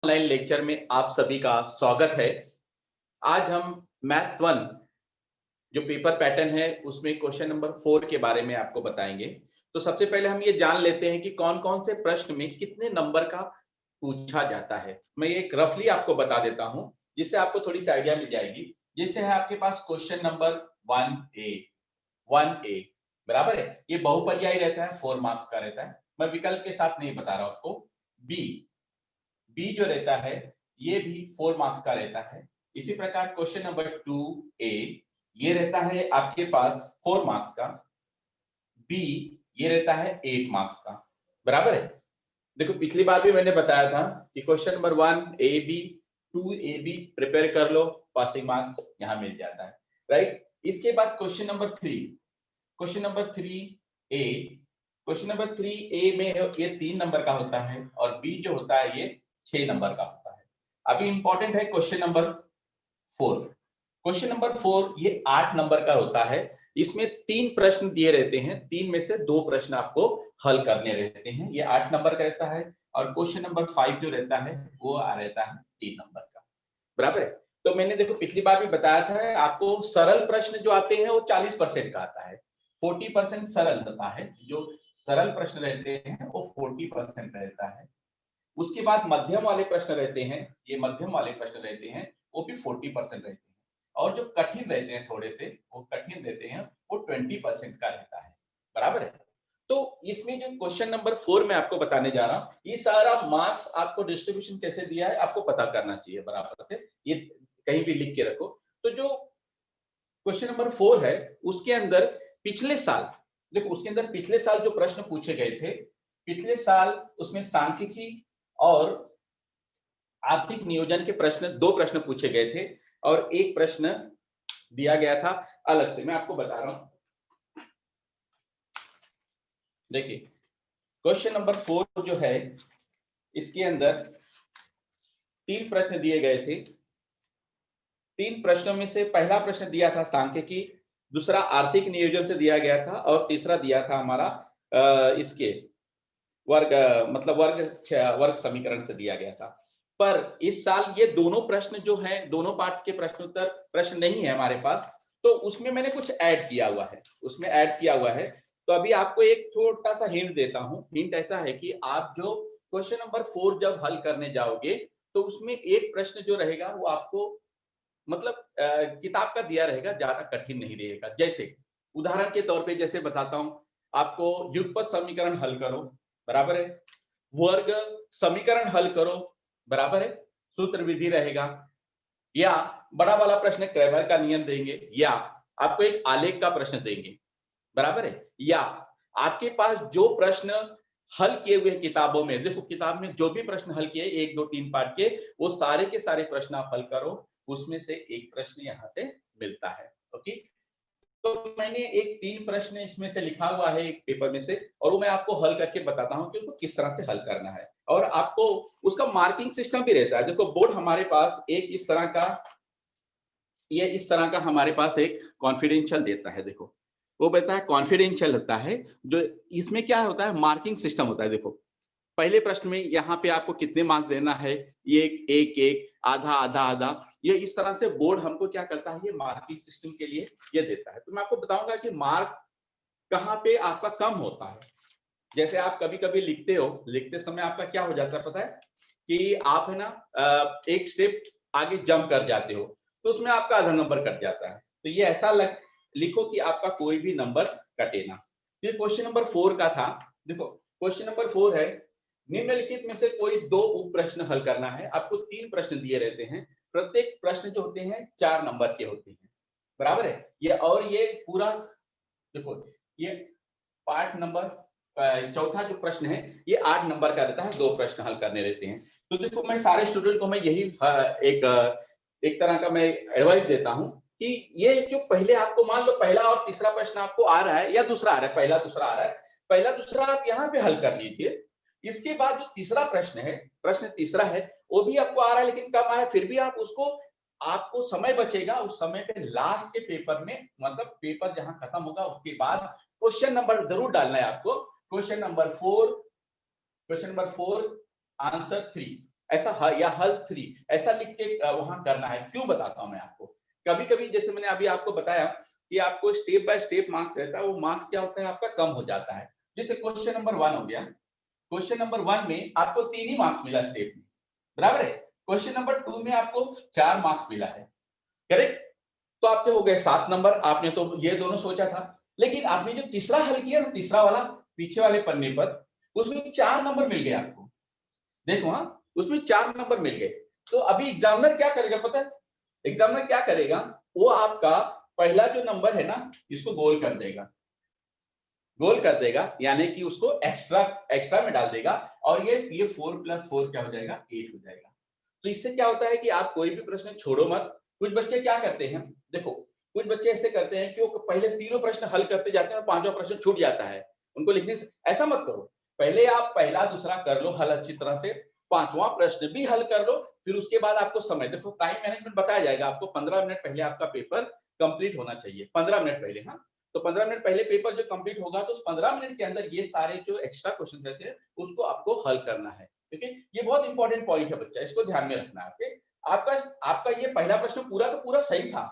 Online lecture में आप सभी का स्वागत है। आज हम मैथ्स 1 जो पेपर पैटर्न है उसमें क्वेश्चन नंबर 4 के बारे में आपको बताएंगे। तो सबसे पहले हम ये जान लेते हैं कि कौन-कौन से प्रश्न में कितने नंबर का पूछा जाता है। मैं एक रफली आपको बता देता हूं जिससे आपको थोड़ी सी आइडिया मिल जाएगी। जैसे है आपके पास क्वेश्चन नंबर 1A बराबर है, ये बहुपर्यायी रहता है, 4 मार्क्स का रहता है। मैं विकल्प के साथ नहीं बता रहा उसको। बी जो रहता है ये भी 4 मार्क्स का रहता है। इसी प्रकार क्वेश्चन नंबर 2A ये रहता है आपके पास 4 मार्क्स का। बी ये रहता है 8 मार्क्स का। बराबर है। देखो पिछली बार भी मैंने बताया था कि question number 1AB 2AB prepare कर लो, पासिंग मार्क्स यहां मिल जाता है, राइट। इसके बाद question number 3A question number 3A में ये 3 नंबर का होता है और बी जो होता है ये 6 नंबर का होता है। अभी इंपॉर्टेंट है क्वेश्चन नंबर 4 ये 8 नंबर का होता है। इसमें 3 प्रश्न दिए रहते हैं, 3 में से 2 प्रश्न आपको हल करने रहते हैं। ये 8 नंबर का रहता है और क्वेश्चन नंबर 5 जो रहता है वो रहता है 3 नंबर का। बराबर है। तो मैंने देखो पिछली बार भी बताया था आपको सरल प्रश्न जो आते हैं वो 40% का आता है, 40% सरल होता है। जो सरल प्रश्न रहते हैं वो 40% रहता है। उसके बाद मध्यम वाले प्रश्न रहते हैं, ये मध्यम वाले प्रश्न रहते हैं वो भी 40% रहते हैं और जो कठिन रहते हैं थोड़े से वो कठिन रहते हैं वो 20% का रहता है। बराबर है। तो इसमें जो क्वेश्चन नंबर 4 में आपको बताने जा रहा हूं, ये सारा मार्क्स आपको डिस्ट्रीब्यूशन कैसे दिया है आपको पता करना चाहिए बराबर से, ये कहीं भी लिख के रखो। तो जो क्वेश्चन नंबर 4 है उसके अंदर पिछले साल, देखो उसके अंदर पिछले साल जो प्रश्न पूछे गए थे, पिछले साल उसमें सांख्यिकी और आर्थिक नियोजन के प्रश्न, 2 प्रश्न पूछे गए थे और एक प्रश्न दिया गया था अलग से। मैं आपको बता रहा हूं, देखिए क्वेश्चन नंबर 4 जो है इसके अंदर 3 प्रश्न दिए गए थे। 3 प्रश्नों में से पहला प्रश्न दिया था सांख्यिकी, दूसरा आर्थिक नियोजन से दिया गया था और तीसरा दिया था हमारा इसके वर्ग मतलब वर्ग समीकरण से दिया गया था। पर इस साल ये दोनों प्रश्न जो हैं, दोनों पार्ट्स के प्रश्नोत्तर प्रश्न नहीं है हमारे पास, तो उसमें मैंने कुछ ऐड किया हुआ है, उसमें ऐड किया हुआ है। तो अभी आपको एक छोटा सा हिंट देता हूं। हिंट ऐसा है कि आप जो क्वेश्चन नंबर 4 जब हल करने जाओगे तो उसमें एक प्रश्न जो रहेगा वो आपको मतलब किताब का दिया रहेगा, ज्यादा कठिन नहीं रहेगा। जैसे उदाहरण के तौर पे जैसे बताता हूं आपको, युगपत समीकरण हल करो, बराबर है, वर्ग समीकरण हल करो, बराबर है, सूत्र विधि रहेगा, या बड़ा वाला प्रश्न क्रैमर का नियम देंगे, या आपको एक आलेख का प्रश्न देंगे, बराबर है, या आपके पास जो प्रश्न हल किए हुए किताबों में, देखो किताब में जो भी प्रश्न हल किए 1 2 3 पार्ट के, वो सारे के सारे प्रश्न आप हल करो, उसमें से एक प्रश्न यहां से मिलता है। ओके। तो मैंने एक 3 प्रश्न इसमें से लिखा हुआ है एक पेपर में से और वो मैं आपको हल करके बताता हूं कि उसको किस तरह से हल करना है और आपको उसका मार्किंग सिस्टम भी रहता है। देखो बोर्ड हमारे पास एक इस तरह का, ये इस तरह का हमारे पास एक कॉन्फिडेंशियल देता है। देखो वो कहता है कॉन्फिडेंशियल होता है, जो इसमें क्या होता है मार्किंग सिस्टम होता है। देखो पहले प्रश्न में यहाँ पे आपको कितने मार्क्स देना है, ये एक एक आधा आधा आधा, ये इस तरह से बोर्ड हमको क्या करता है, ये मार्किंग सिस्टम के लिए ये देता है। तो मैं आपको बताऊंगा कि मार्क कहाँ पे आपका कम होता है। जैसे आप कभी कभी लिखते हो, लिखते समय आपका क्या हो जाता है पता है कि आप है ना एक स्टेप आगे जंप कर जाते हो, तो उसमें आपका आधा नंबर कट जाता है। तो ये ऐसा लिखो कि आपका कोई भी नंबर कटे ना। ये क्वेश्चन नंबर 4 का था। देखो क्वेश्चन नंबर 4 है, निम्नलिखित में से कोई 2 उप प्रश्न हल करना है। आपको 3 प्रश्न दिए रहते हैं, प्रत्येक प्रश्न जो होते हैं 4 नंबर के होते हैं, बराबर है। ये और ये पूरा देखो, ये पार्ट नंबर चौथा जो प्रश्न है ये 8 नंबर का रहता है, 2 प्रश्न हल करने रहते हैं। तो देखो मैं सारे स्टूडेंट को मैं यही एक तरह का मैं एडवाइस देता हूं कि ये जो पहले आपको मान लो पहला और तीसरा प्रश्न आपको आ रहा है या दूसरा आ रहा है, पहला दूसरा आ रहा है, पहला दूसरा आप यहाँ पे हल कर लीजिए। इसके बाद जो तीसरा प्रश्न है, प्रश्न तीसरा है, वो भी आपको आ रहा है लेकिन कम आ रहा है, फिर भी आप उसको, आपको समय बचेगा उस समय पे लास्ट के पेपर में, मतलब पेपर जहां खत्म होगा उसके बाद क्वेश्चन नंबर जरूर डालना है आपको। क्वेश्चन नंबर 4 आंसर 3 ऐसा या हल 3 ऐसा लिख के वहां करना है। क्यों बताता हूं मैं आपको, कभी कभी जैसे मैंने अभी आपको बताया कि आपको स्टेप बाय स्टेप मार्क्स रहता है, वो मार्क्स क्या होता है आपका कम हो जाता है। जैसे क्वेश्चन नंबर 1 हो गया, क्वेश्चन नंबर 1 में आपको 3 ही मार्क्स मिला स्टेप में, बराबर है। क्वेश्चन नंबर 2 में आपको 4 मार्क्स मिला है, करेक्ट। तो आपके हो गए 7 नंबर। आपने तो ये दोनों सोचा था, लेकिन आपने जो तीसरा हल किया ना, तीसरा वाला पीछे वाले पन्ने पर, उसमें 4 नंबर मिल गए आपको। देखो हाँ, उसमें 4 नंबर मिल गए। तो अभी एग्जामिनर क्या करेगा पता है? एग्जामिनर क्या करेगा, वो आपका पहला जो नंबर है ना, इसको गोल कर देगा, गोल कर देगा, यानी कि उसको एक्स्ट्रा एक्स्ट्रा में डाल देगा, और ये 4 + 4 क्या हो जाएगा, 8 हो जाएगा। तो इससे क्या होता है कि आप कोई भी प्रश्न छोड़ो मत। कुछ बच्चे क्या करते हैं, देखो कुछ बच्चे ऐसे करते हैं कि वो पहले तीनों प्रश्न हल करते जाते हैं और पांचवा प्रश्न छूट जाता है उनको लिखने से। ऐसा मत करो, पहले आप पहला दूसरा कर लो हल अच्छी तरह से, पांचवा प्रश्न भी हल कर लो, फिर उसके बाद आपको समय, देखो टाइम मैनेजमेंट बताया जाएगा आपको। 15 मिनट पहले आपका पेपर कंप्लीट होना चाहिए, 15 मिनट पहले। हाँ, तो 15 मिनट पहले पेपर जो कंप्लीट होगा, तो उस 15 मिनट के अंदर ये सारे जो एक्स्ट्रा क्वेश्चन रहते हैं उसको आपको हल करना है। ठीक है, ये बहुत इंपॉर्टेंट पॉइंट है बच्चा, इसको ध्यान में रखना है। आपका आपका ये पहला प्रश्न पूरा का पूरा सही था,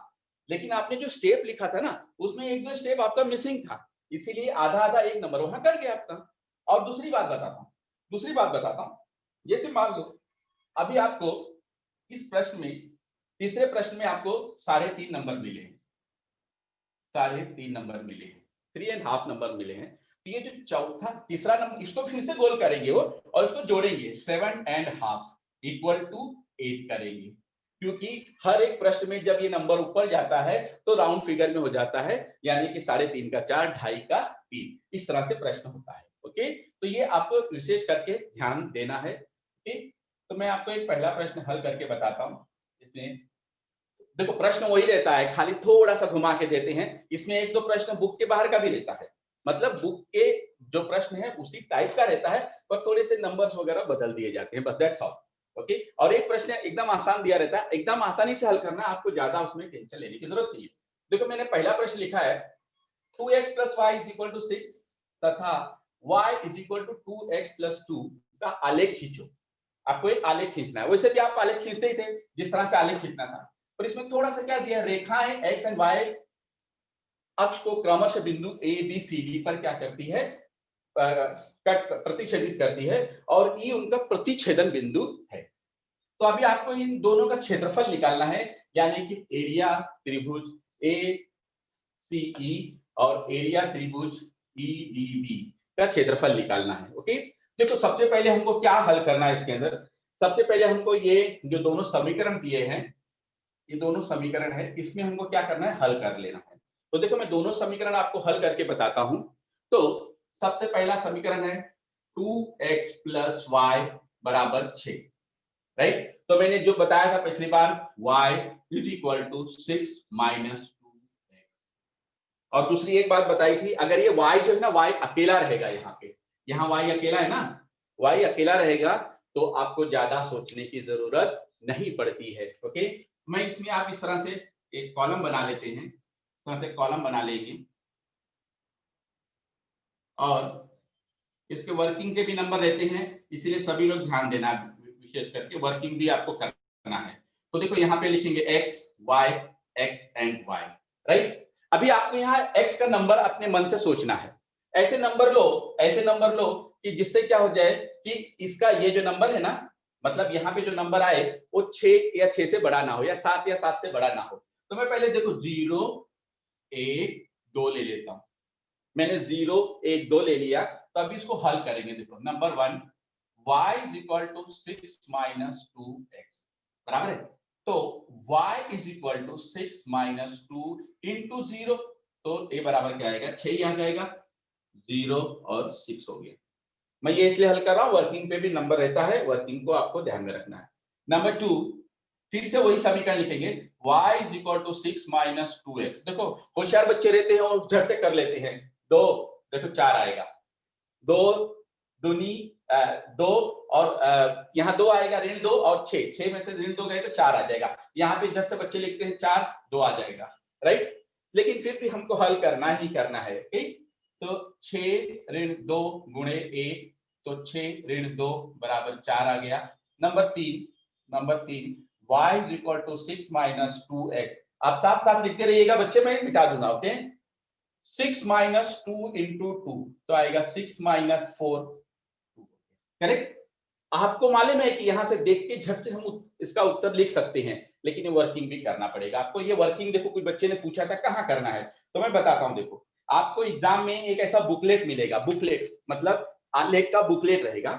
लेकिन आपने जो स्टेप लिखा था ना, उसमें एक दो स्टेप आपका मिसिंग था, इसीलिए आधा आधा एक नंबर वहां कट गया आपका। और दूसरी बात बताता हूँ, जैसे मान लो अभी आपको इस प्रश्न में, तीसरे प्रश्न में आपको 3.5 नंबर मिले हैं, 3.5 नंबर मिले हैं, 3.5 नंबर मिले हैं। तो ये जो चौथा तीसरा नंबर, इसको फिर से गोल करेंगे वो, और इसको जोड़ेंगे, 7.5 = 8 करेंगे, क्योंकि हर एक प्रश्न में जब ये नंबर ऊपर जाता है तो राउंड फिगर में हो जाता है, यानी कि 3.5 का 4, 2.5 का 3, इस तरह से प्रश्न होता है। ओके, तो ये आपको विशेष करके ध्यान देना है। ठीक, तो मैं आपको एक पहला प्रश्न हल करके बताता हूँ। इसमें देखो प्रश्न वही रहता है, खाली थोड़ा सा घुमा के देते हैं। इसमें एक दो प्रश्न बुक के बाहर का भी रहता है, मतलब बुक के जो प्रश्न है उसी टाइप का रहता है, पर थोड़े से नंबर्स वगैरह बदल दिए जाते हैं, बस दैट्स ऑल। ओके, और एक प्रश्न एकदम आसान दिया रहता है, एकदम आसानी से हल करना, आपको ज्यादा उसमें टेंशन लेने की जरूरत नहीं है। देखो मैंने पहला प्रश्न लिखा है, 2x + y = 6 तथा y = 2x + 2 का आलेख खींचो। आपको एक आलेख खींचना है, वैसे भी आप आलेख खींचते ही थे जिस तरह से आलेख खींचना था, पर इसमें थोड़ा सा क्या दिया, रेखाएं x एंड y अक्ष को क्रमशः बिंदु a b c d पर क्या करती है, प्रतिच्छेदित करती है, और E उनका प्रतिच्छेदन बिंदु है। तो अभी आपको इन दोनों का क्षेत्रफल निकालना है, यानी कि एरिया त्रिभुज ACE और एरिया त्रिभुज EDB का क्षेत्रफल निकालना है। ओके, देखो सबसे पहले हमको क्या हल करना है इसके अंदर, सबसे पहले हमको ये जो दोनों समीकरण दिए हैं, ये दोनों समीकरण है, इसमें हमको क्या करना है, हल कर लेना है। तो देखो मैं दोनों समीकरण आपको हल करके बताता हूं। तो सबसे पहला समीकरण है 2x + y = 6, राइट। तो मैंने जो बताया था पिछली बार, y = 6 - 2x। और दूसरी एक बात बताई थी, अगर ये y जो है ना, y अकेला रहेगा, यहाँ पे यहाँ y अकेला है ना, y अकेला रहेगा, तो आपको ज्यादा सोचने की जरूरत नहीं पड़ती है। ओके, मैं इसमें आप इस तरह से एक कॉलम बना लेते हैं, इस तरह से कॉलम बना लेंगे, और इसके वर्किंग के भी नंबर रहते हैं, इसीलिए सभी लोग ध्यान देना, विशेष करके वर्किंग भी आपको करना है। तो देखो यहाँ पे लिखेंगे x एंड y, राइट। अभी आपको यहाँ x का नंबर अपने मन से सोचना है, ऐसे नंबर लो कि जिससे क्या हो जाए कि इसका ये जो नंबर है ना, मतलब यहाँ पे जो नंबर आए वो 6 या 6 से बड़ा ना हो, या 7 या 7 से बड़ा ना हो। तो मैं पहले देखो 0 1 2 ले लेता हूं, मैंने 0 1 2 ले लिया। तो अभी इसको हल करेंगे। देखो नंबर 1, y = 6 - 2x, बराबर है। तो y = 6 - 2 × 0, तो ये बराबर क्या आएगा, 6 ही आ जाएगा, 0 और 6 हो गया। मैं ये इसलिए हल कर रहा हूं, वर्किंग पे भी नंबर रहता है, वर्किंग को आपको ध्यान में रखना है। नंबर 2, फिर से वही समीकरण लिखेंगे, y = 6 - 2x। देखो होशियार बच्चे रहते हैं और झट से कर लेते हैं। 2, देखो 4 आएगा, 2 दूनी 2, और यहाँ 2 आएगा, ऋण 2 और 6 में से ऋण 2 गए तो 4 आ जाएगा। यहाँ पे झट से बच्चे लिखते हैं 4, 2 आ जाएगा, राइट। लेकिन फिर भी हमको हल करना ही करना है। ठीक, तो 6 ऋण 2 × 1, तो 6 ऋण 2 = 4 आ गया। Number 3 y is equal to 6 minus 2x। आप साथ साथ लिखते रहिएगा बच्चे, मैं मिटा दूंगा। ओके, 6 माइनस 2 इंटू 2 तो आएगा 6 माइनस 4, करेक्ट। आपको मालूम है कि यहां से देख के झट से हम इसका उत्तर लिख सकते हैं, लेकिन ये वर्किंग भी करना पड़ेगा आपको। ये वर्किंग देखो, कोई बच्चे ने पूछा था कहाँ करना है, तो मैं बताता हूं। देखो, आपको एग्जाम में एक ऐसा बुकलेट मिलेगा, बुकलेट मतलब आलेख का बुकलेट रहेगा,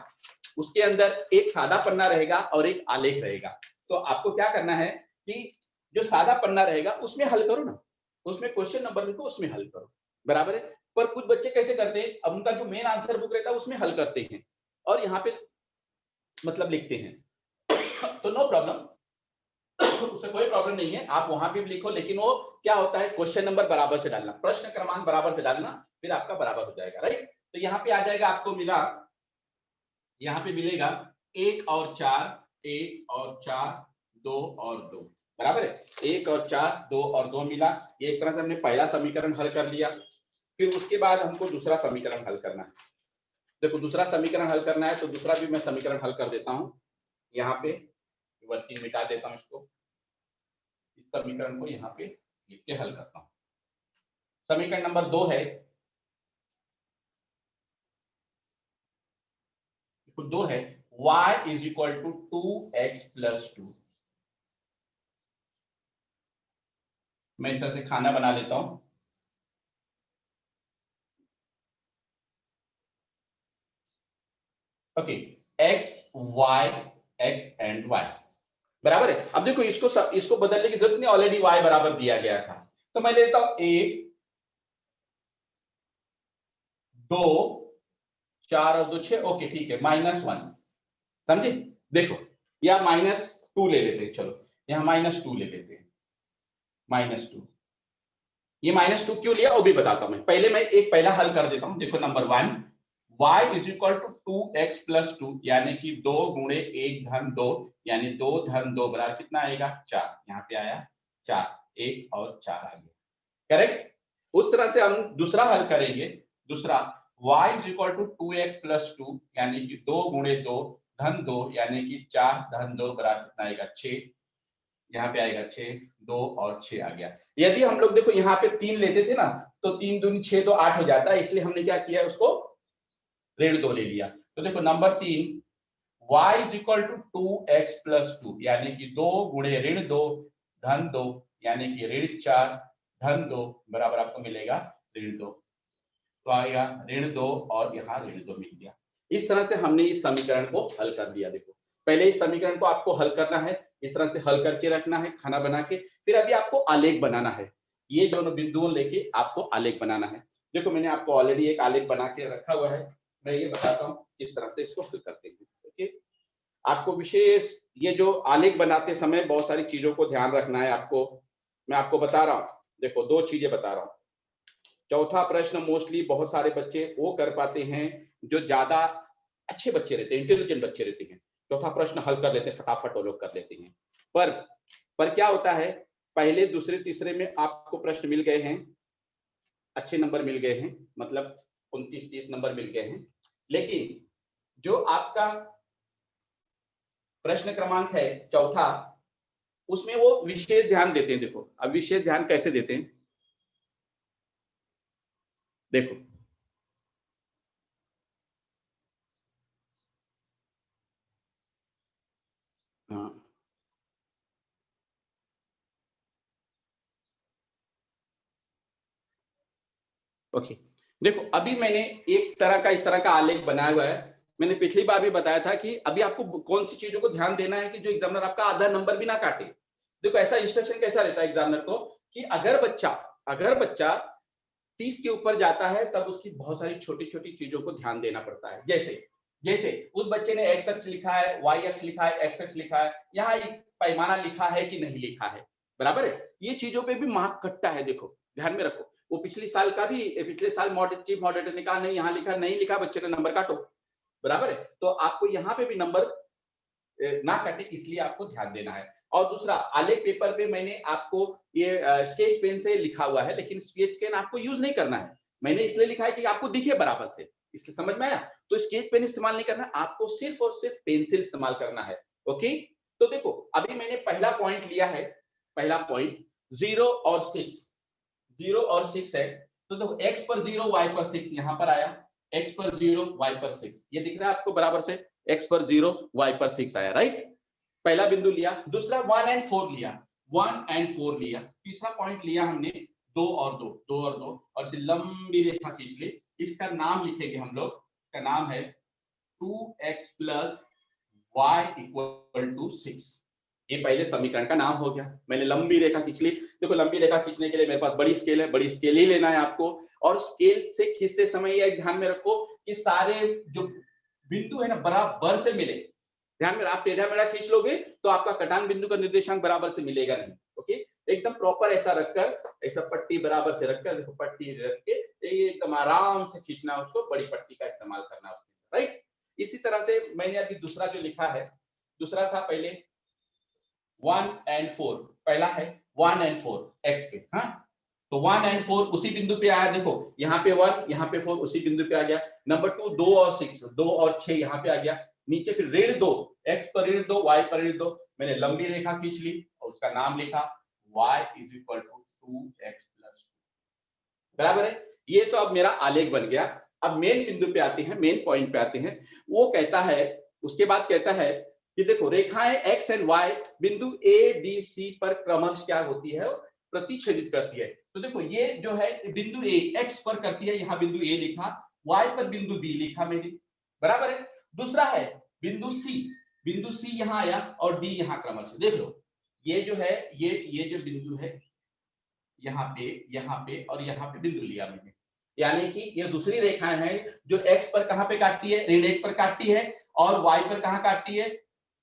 उसके अंदर एक सादा पन्ना रहेगा और एक आलेख रहेगा। तो आपको क्या करना है कि जो सादा पन्ना रहेगा उसमें हल करो ना, उसमें क्वेश्चन नंबर लिखो, उसमें हल करो, बराबर है। पर कुछ बच्चे कैसे करते हैं, अब उनका जो मेन आंसर बुक रहता है उसमें हल करते हैं और यहाँ पे मतलब लिखते हैं। तो नो प्रॉब्लम, उससे कोई प्रॉब्लम नहीं है, आप वहां भी लिखो, लेकिन वो क्या होता है, क्वेश्चन नंबर बराबर से डालना, प्रश्न क्रमांक बराबर से डालना, फिर आपका बराबर हो जाएगा, राइट। तो यहाँ पे आ जाएगा, आपको मिला, यहाँ पे मिलेगा 1 और 4, 1 और 4, 2 और 2, बराबर है। 1 और 4, 2 और 2 मिला। ये इस तरह से हमने पहला समीकरण हल कर लिया। फिर उसके बाद हमको दूसरा समीकरण हल करना है। देखो, दूसरा समीकरण हल करना है तो दूसरा भी मैं समीकरण हल कर देता हूं। यहाँ पे वर्किंग मिटा देता हूं, इसको, इस समीकरण को यहाँ पे लिख के हल करता हूं। समीकरण नंबर 2 है, 2 है y is equal to 2x plus 2। मैं इस तरह से खाना बना लेता हूं। Okay, x y x and y, बराबर है। अब देखो, इसको बदलने की जरूरत नहीं, ऑलरेडी y बराबर दिया गया था। तो मैं लेता हूं 1, 2, 4 और 2 6। ओके, ठीक है, -1, समझे। देखो, या -2 ले लेते हैं, चलो यहां -2 ले लेते हैं, -2। ये -2 क्यों लिया वो भी बताता हूं मैं, पहले मैं एक पहला हल कर देता हूं। देखो, number 1, y is equal to 2x plus 2, यानी कि 2 गुणे 1 धन 2, यानी 2 धन 2 बराबर कितना आएगा, 4। यहाँ पे आया 4, 1 और 4 आ गया, करेक्ट। उस तरह से हम दूसरा हल करेंगे। दूसरा, y is equal to 2x plus 2, यानी कि 2 गुणे 2 धन 2, यानी कि 4 धन 2 बराबर कितना आएगा, 6। यहाँ पे आएगा 6, 2 और 6 आ गया। यदि हम लोग देखो यहाँ पे 3 लेते थे ना, तो 3 दूनी 6 तो 8 हो जाता है, इसलिए हमने क्या किया, उसको ऋण 2 ले लिया। तो देखो, number 3, y is equal to 2x plus 2, यानी कि 2 गुणे ऋण 2 धन 2, यानी कि ऋण 4 धन 2 बराबर आपको मिलेगा ऋण 2। तो आएगा ऋण 2 और यहाँ ऋण 2 मिल गया। इस तरह से हमने इस समीकरण को हल कर दिया। देखो, पहले इस समीकरण को आपको हल करना है, इस तरह से हल करके रखना है खाना बना के, फिर अभी आपको आलेख बनाना है। ये दोनों बिंदुओं लेके आपको आलेख बनाना है। देखो, मैंने आपको ऑलरेडी एक आलेख बना के रखा हुआ है, मैं ये बताता हूँ किस तरह से इसको हल करते हैं। ओके, आपको विशेष ये जो आलेख बनाते समय बहुत सारी चीजों को ध्यान रखना है आपको। मैं आपको बता रहा हूँ, देखो 2 चीजें बता रहा हूँ। चौथा प्रश्न मोस्टली बहुत सारे बच्चे वो कर पाते हैं जो ज्यादा अच्छे बच्चे रहते हैं, इंटेलिजेंट बच्चे रहते हैं, चौथा प्रश्न हल कर लेते हैं, फटाफट वो लोग कर लेते हैं। पर क्या होता है, पहले दूसरे तीसरे में आपको प्रश्न मिल गए हैं, अच्छे नंबर मिल गए हैं, मतलब 29-30 नंबर मिल गए हैं, लेकिन जो आपका प्रश्न क्रमांक है चौथा, उसमें वो विशेष ध्यान देते हैं। देखो, अब विशेष ध्यान कैसे देते हैं, देखो, हाँ, ओके। देखो, अभी मैंने एक तरह का इस तरह का आलेख बनाया हुआ है। मैंने पिछली बार भी बताया था कि अभी आपको कौन सी चीजों को ध्यान देना है कि जो एग्जामिनर आपका आधा नंबर भी ना काटे। देखो, ऐसा इंस्ट्रक्शन कैसा रहता है एग्जामिनर को कि अगर बच्चा 30 के ऊपर जाता है तब उसकी बहुत सारी छोटी छोटी चीजों को ध्यान देना पड़ता है। जैसे जैसे उस बच्चे ने एक्स अक्ष लिखा है, वाई अक्ष लिखा है, एक्स अक्ष लिखा है, यहाँ एक पैमाना लिखा है कि नहीं लिखा है, बराबर है। ये चीजों पे भी मार्क कटता है, देखो ध्यान में रखो। वो पिछले साल चीफ मॉडरेटर ने कहा नहीं, यहाँ लिखा नहीं लिखा, बच्चे का नंबर काटो, बराबर है। तो आपको यहाँ पे भी नंबर ना कटे, इसलिए आपको ध्यान देना है। और दूसरा, आलेख पेपर पे मैंने आपको ये स्केच पेन से लिखा हुआ है, लेकिन स्केच पेन आपको यूज नहीं करना है। मैंने इसलिए लिखा है कि आपको दिखे बराबर से, इसलिए समझ में आया। तो स्केच पेन इस्तेमाल नहीं करना, आपको सिर्फ और सिर्फ पेंसिल इस्तेमाल करना है। ओके, तो देखो अभी मैंने पहला पॉइंट लिया है, पहला पॉइंट 0 और 6, 0 और 6 है, तो देखो x पर 0 y पर 6 यहां पर आया, x पर 0 y पर 6, ये दिख रहा है आपको बराबर से, x पर 0 y पर 6 आया, राइट। पहला बिंदु लिया, दूसरा 1 एंड 4 लिया, 1 एंड 4 लिया, तीसरा पॉइंट लिया हमने 2 और 2, 2 और 2, और इसे लंबी रेखा खींच ली, इसका नाम लिखेंगे हम लोग, इसका नाम है 2x plus y equal to 6। ये पहले समीकरण का नाम हो गया, मैंने लंबी रेखा खींच ली। देखो लंबी रेखा खींचने के लिए मेरे पास बड़ी स्केल है, बड़ी स्केल ही लेना है आपको, और स्केल से खींचते समय ये ध्यान में रखो कि सारे जो बिंदु है ना बराबर से मिले। ध्यान में, आप टेढ़ा मेढ़ा खींच लोगे तो आपका कटान बिंदु का निर्देशांक बराबर से मिलेगा नहीं। ओके, एकदम प्रॉपर ऐसा रखकर, ऐसा पट्टी बराबर से रखकर, देखो पट्टी रख के एकदम आराम से खींचना, उसको बड़ी पट्टी का इस्तेमाल करना, राइट। इसी तरह से मैंने अभी दूसरा जो लिखा है, दूसरा था पहले 1 एंड 4, पहला है 1 एंड 4 x पे, हाँ, तो 1 एंड 4 उसी बिंदु पे आया, देखो यहाँ पे 1, यहाँ पे 4, उसी बिंदु पे आ गया। नंबर 2 2 और 6, 2 और 6 यहाँ पे आ गया, नीचे फिर ऋण 2, x पर ऋण 2, y पर ऋण 2, मैंने लंबी रेखा खींच ली और उसका नाम लिखा y is equal to 2x plus 2, बराबर है। ये तो अब मेरा आलेख बन गया। अब मेन बिंदु पे आते हैं, मेन पॉइंट पे आते हैं। वो कहता है, उसके बाद कहता है कि देखो रेखाएं x एंड y बिंदु a b c पर क्रमश क्या होती है, प्रतिच्छेदित करती है। तो देखो ये जो है बिंदु a x पर करती है, यहाँ बिंदु a लिखा, y पर बिंदु b लिखा मैंने, बराबर है। दूसरा है बिंदु c, बिंदु c यहाँ आया और d यहाँ क्रमश, देख लो ये जो है, ये जो बिंदु है यहाँ पे और यहाँ पे बिंदु लिया मैंने, यानी कि ये दूसरी रेखाएं हैं जो x पर कहां पे काटती है, ऋण 1 पर काटती है, और y पर कहां काटती है,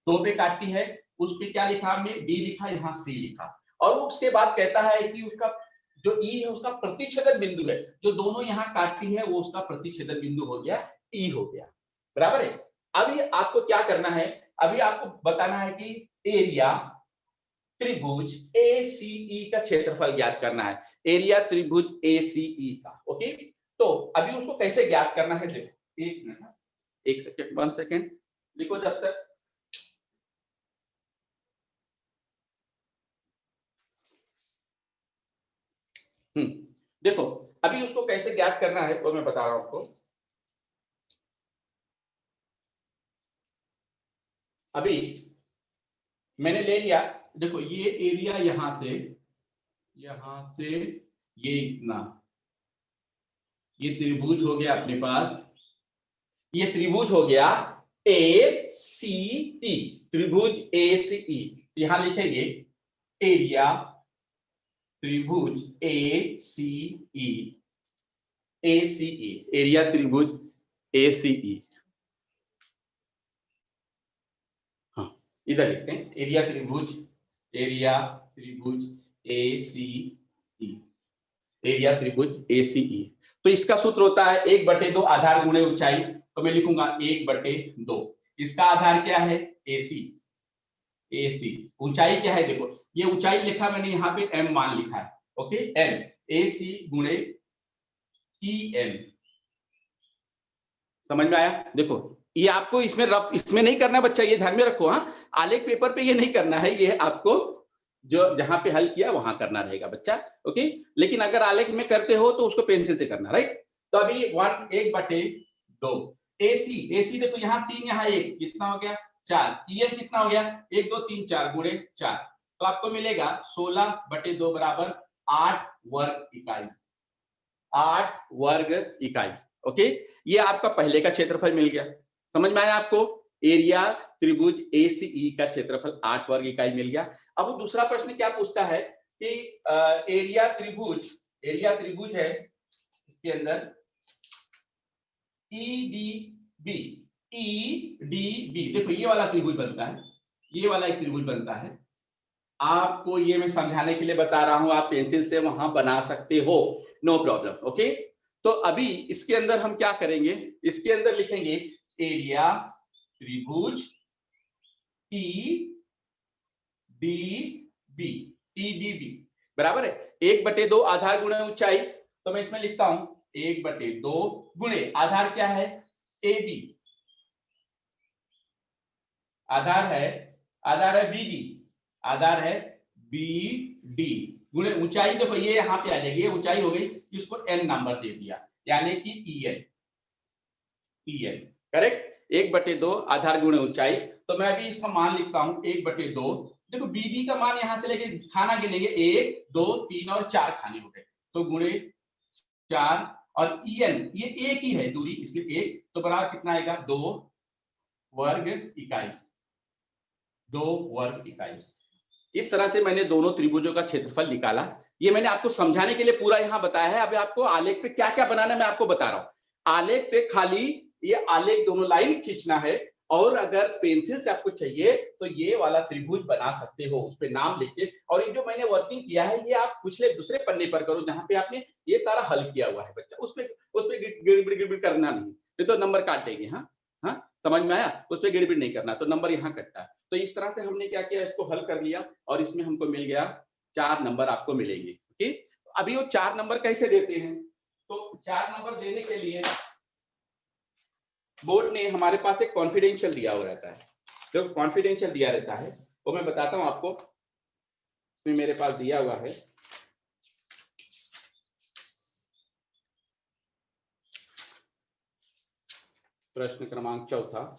2 पे काटती है। उस पे क्या लिखा हमने, d लिखा, यहाँ c लिखा। और उसके बाद कहता है कि उसका जो e है उसका प्रतिच्छेदन बिंदु है, जो दोनों यहाँ काटती है वो उसका प्रतिच्छेदन बिंदु हो गया, e हो गया, बराबर है। अभी आपको क्या करना है, अभी आपको बताना है कि एरिया त्रिभुज ACE का क्षेत्रफल ज्ञात करना है, एरिया त्रिभुज ACE का। ओके, तो अभी उसको कैसे ज्ञात करना है, देखो एक मिनट, एक सेकेंड, 1 सेकेंड लिखो जब तक। देखो अभी उसको कैसे ज्ञात करना है वो मैं बता रहा हूं आपको। अभी मैंने ले लिया, देखो ये एरिया यहां से ये इतना, ये त्रिभुज हो गया अपने पास, ये त्रिभुज हो गया ACE, त्रिभुज ACE, यहां लिखेंगे एरिया त्रिभुज ACE, एरिया त्रिभुज ACE, हाँ इधर लिखते हैं एरिया त्रिभुज ACE, एरिया त्रिभुज ACE। तो इसका सूत्र होता है 1/2 आधार गुणे ऊंचाई, तो मैं लिखूंगा 1/2, इसका आधार क्या है, AC, ऊंचाई क्या है, देखो ये ऊंचाई लिखा मैंने, यहाँ पे m मान लिखा है, ओके, m, AC गुणे EM, समझ में आया। देखो ये आपको इसमें रफ इसमें नहीं करना बच्चा, ये ध्यान में रखो, हाँ आलेख पेपर पे ये नहीं करना है, ये आपको जो जहां पे हल किया वहां करना रहेगा बच्चा, ओके। लेकिन अगर आलेख में करते हो तो उसको पेंसिल से करना, राइट। तो अभी 1/2 AC देखो यहाँ 3, यहाँ 1, कितना हो गया 4, EM कितना हो गया 1 2 3 4 गुणे 4, तो आपको मिलेगा 16/2 बराबर 8 वर्ग इकाई, 8 वर्ग इकाई, ओके। ये आपका पहले का क्षेत्रफल मिल गया, समझ में आया आपको, एरिया त्रिभुज ACE का क्षेत्रफल 8 वर्ग इकाई मिल गया। अब दूसरा प्रश्न क्या पूछता है कि एरिया त्रिभुज है, इसके अंदर EDB, देखो ये वाला त्रिभुज बनता है, ये वाला एक त्रिभुज बनता है, आपको ये मैं समझाने के लिए बता रहा हूं, आप पेंसिल से वहां बना सकते हो, नो प्रॉब्लम, ओके। तो अभी इसके अंदर हम क्या करेंगे, इसके अंदर लिखेंगे एरिया त्रिभुज EDB बराबर है 1/2 आधार गुणे ऊंचाई, तो मैं इसमें लिखता हूं 1/2 गुणे आधार क्या है AB, आधार है आधार है बी डी, आधार है बी डी गुणे ऊंचाई, देखो ये यहाँ पे आ जाएगी, ये ऊंचाई हो गई, इसको एन नंबर दे दिया, यानी कि ई एन करेक्ट। 1/2 आधार गुणे ऊंचाई, तो मैं अभी इसका मान लिखता हूं 1/2। देखो बीडी का मान यहां से लेके खाना गिनेंगे, 1 2 3 और 4 खाने हो गए, तो गुणे 4, और ईएन ये एक ही है दूरी, इसलिए 1, तो बराबर कितना आएगा 2 वर्ग इकाई, 2 वर्ग इकाई। इस तरह से मैंने दोनों त्रिभुजों का क्षेत्रफल निकाला। ये मैंने आपको समझाने के लिए पूरा यहां बताया है। अभी आपको आलेख पे क्या क्या बनाना मैं आपको बता रहा हूं। आलेख पे खाली ये आलेख दोनों लाइन खींचना है, और अगर पेंसिल से आपको चाहिए तो ये वाला त्रिभुज बना सकते हो, उस पे नाम लिख के। और ये जो मैंने वर्किंग किया है ये आप पिछले दूसरे पन्ने पर करो, जहां पे आपने ये सारा हल किया हुआ है बच्चा, उस पे गिड़बिड़ करना नहीं, नहीं तो नंबर काट देंगे। हाँ हाँ, समझ में आया? उस पे गिड़बिड़ नहीं करना, तो नंबर यहाँ कटता है। तो इस तरह से हमने क्या किया, इसको हल कर लिया, और इसमें हमको मिल गया 4 नंबर आपको मिलेंगे। ओके, अभी वो 4 नंबर कैसे देते हैं, तो 4 नंबर देने के लिए बोर्ड ने हमारे पास एक कॉन्फिडेंशियल दिया हुआ रहता है। जो कॉन्फिडेंशियल दिया रहता है वो मैं बताता हूं आपको, इसमें मेरे पास दिया हुआ है। प्रश्न क्रमांक 4,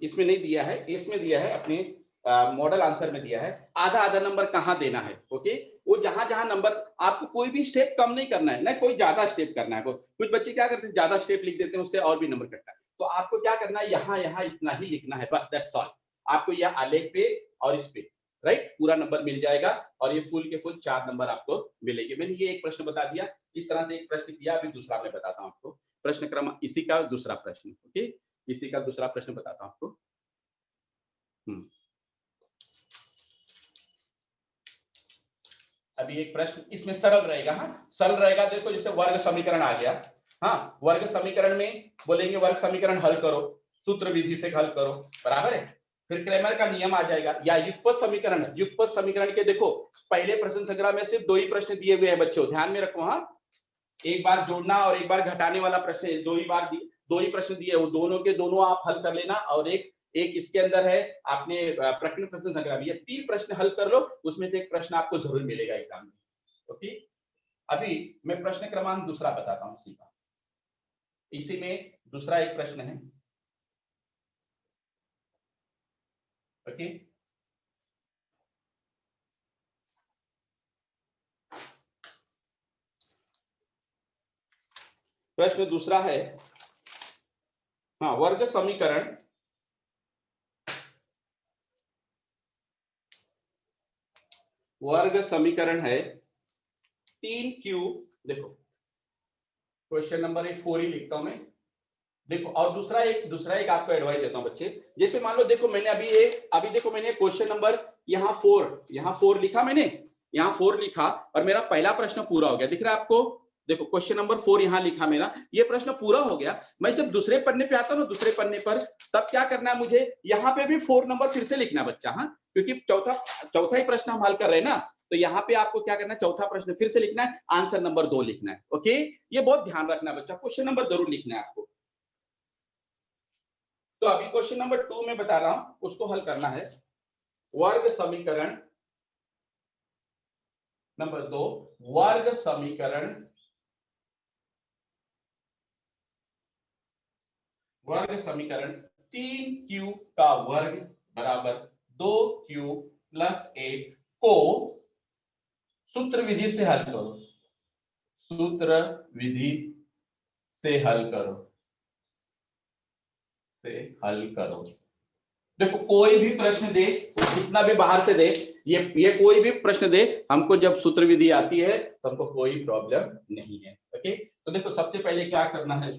इसमें नहीं दिया है, इसमें दिया है अपने मॉडल आंसर में दिया है, आधा आधा नंबर कहाँ देना है। ओके, वो जहां जहां नंबर, आपको कोई भी स्टेप कम नहीं करना है, ना कोई ज्यादा स्टेप करना है। कुछ बच्चे क्या करते हैं, ज्यादा स्टेप लिख देते हैं, उससे और भी नंबर कटता है। तो आपको क्या करना है, यहाँ यहाँ इतना ही लिखना है बस, दैट्स ऑल। आपको यह आलेख पे और इस पे राइट पूरा नंबर मिल जाएगा, और ये फुल के फुल 4 नंबर आपको मिलेंगे। मैंने ये एक प्रश्न बता दिया, इस तरह से एक प्रश्न किया, अभी दूसरा मैं बताता हूँ आपको। प्रश्न क्रम इसी का दूसरा प्रश्न, ओके, इसी का दूसरा प्रश्न बताता हूँ आपको। अभी एक प्रश्न इसमें सरल रहेगा, हाँ सरल रहेगा। देखो जैसे वर्ग समीकरण आ गया, हाँ वर्ग समीकरण में बोलेंगे वर्ग समीकरण हल करो, सूत्र विधि से हल करो, बराबर है। फिर क्रेमर का नियम आ जाएगा, या युगपत समीकरण। युगपत समीकरण के देखो पहले प्रश्न संग्रह में सिर्फ 2 ही प्रश्न दिए हुए हैं बच्चों, ध्यान में रखो। हाँ, एक बार जोड़ना और एक बार घटाने वाला प्रश्न, 2 ही प्रश्न दिए, वो दोनों के दोनों आप हल कर लेना, और एक इसके अंदर है आपने प्रकरण प्रश्न संग्रह, ये 3 प्रश्न हल कर लो, उसमें से एक प्रश्न आपको जरूर मिलेगा एग्जाम में। ओके, अभी मैं प्रश्न क्रमांक दूसरा बताता हूँ सीधा, इसी में दूसरा एक प्रश्न है। ओके, प्रश्न दूसरा है, हाँ वर्ग समीकरण, वर्ग समीकरण है 3q। देखो क्वेश्चन नंबर 4 ही लिखता हूं मैं। देखो, और दूसरा एक आपको एडवाइस देता हूं बच्चे, जैसे मान लो देखो मैंने अभी देखो मैंने क्वेश्चन नंबर यहाँ 4 लिखा, मैंने यहाँ 4 लिखा, और मेरा पहला प्रश्न पूरा हो गया, दिख रहा है आपको। देखो क्वेश्चन नंबर 4 यहाँ लिखा, मेरा ये प्रश्न पूरा हो गया। मैं जब दूसरे पन्ने पे आता हूँ ना, दूसरे पन्ने पर, तब क्या करना है मुझे, यहाँ पे भी 4 नंबर फिर से लिखना बच्चा। हाँ, क्योंकि चौथा ही प्रश्न हम हल कर रहे हैं ना, तो यहाँ पे आपको क्या करना है, चौथा प्रश्न फिर से लिखना है, आंसर नंबर 2 लिखना है। ओके, ये बहुत ध्यान रखना है बच्चा, क्वेश्चन नंबर जरूर लिखना है आपको। तो अभी क्वेश्चन नंबर 2 में बता रहा हूं, उसको हल करना है। वर्ग समीकरण नंबर 2, वर्ग समीकरण, वर्ग समीकरण 3q का वर्ग बराबर 2q प्लस 8 को सूत्र विधि से हल करो, सूत्र विधि से हल करो, से हल करो। देखो कोई भी प्रश्न दे, कितना भी बाहर से दे, ये कोई भी प्रश्न दे, हमको जब सूत्र विधि आती है तो हमको कोई प्रॉब्लम नहीं है। ओके, तो देखो सबसे पहले क्या करना है,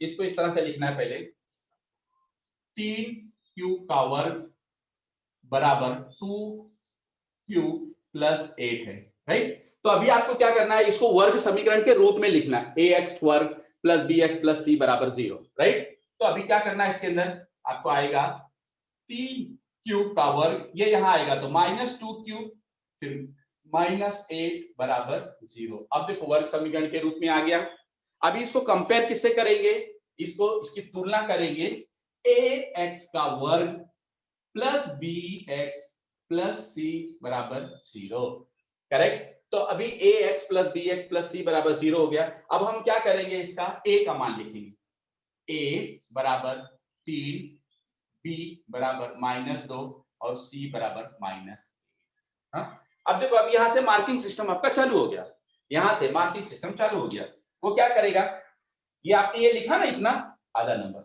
इसको इस तरह से लिखना है। पहले 3q का वर्ग बराबर 2q प्लस 8 है, राइट। तो अभी आपको क्या करना है, इसको वर्ग समीकरण के रूप में लिखना है, ax वर्ग प्लस bx प्लस c बराबर 0, राइट। तो अभी क्या करना है, इसके अंदर आपको आएगा 3q का वर्ग, ये यहां आएगा तो -2q, फिर -8 बराबर 0। अब देखो वर्ग समीकरण के रूप में आ गया। अभी इसको कंपेयर किससे करेंगे, इसको इसकी तुलना करेंगे ax का वर्ग प्लस bx प्लस c बराबर 0। करेक्ट। तो अभी ax plus bx plus c बराबर 0 हो गया। अब हम क्या करेंगे, इसका a का मान लिखेंगे, a बराबर 3, b बराबर -2 और c बराबर -1। अब देखो, अब यहां से मार्किंग सिस्टम आपका चालू हो गया, यहां से मार्किंग सिस्टम चालू हो गया। वो क्या करेगा, ये आपने ये लिखा ना इतना, आधा नंबर,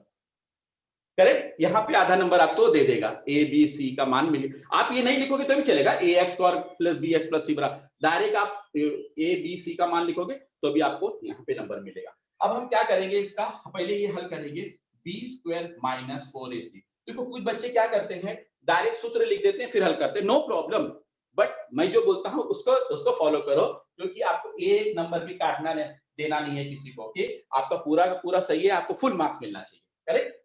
करेक्ट, यहाँ पे आधा नंबर आपको दे देगा, ए बी सी का मान मिले। आप ये नहीं लिखोगे तो भी चलेगा, ए एक्स वर्ग प्लस बी एक्स प्लस सी बराबर, डायरेक्ट आप ए बी सी का मान लिखोगे तो भी आपको यहाँ पे नंबर मिलेगा। अब हम क्या करेंगे, इसका पहले ये हल करेंगे, बी स्क्वायर माइनस 4ac। देखो कुछ बच्चे क्या करते हैं, डायरेक्ट सूत्र लिख देते हैं फिर हल करते हैं, नो प्रॉब्लम, बट मैं जो बोलता हूँ उसको फॉलो करो, क्योंकि आपको एक नंबर भी काटना देना नहीं है किसी को, कि आपका पूरा का पूरा सही है, आपको फुल मार्क्स मिलना चाहिए, करेक्ट।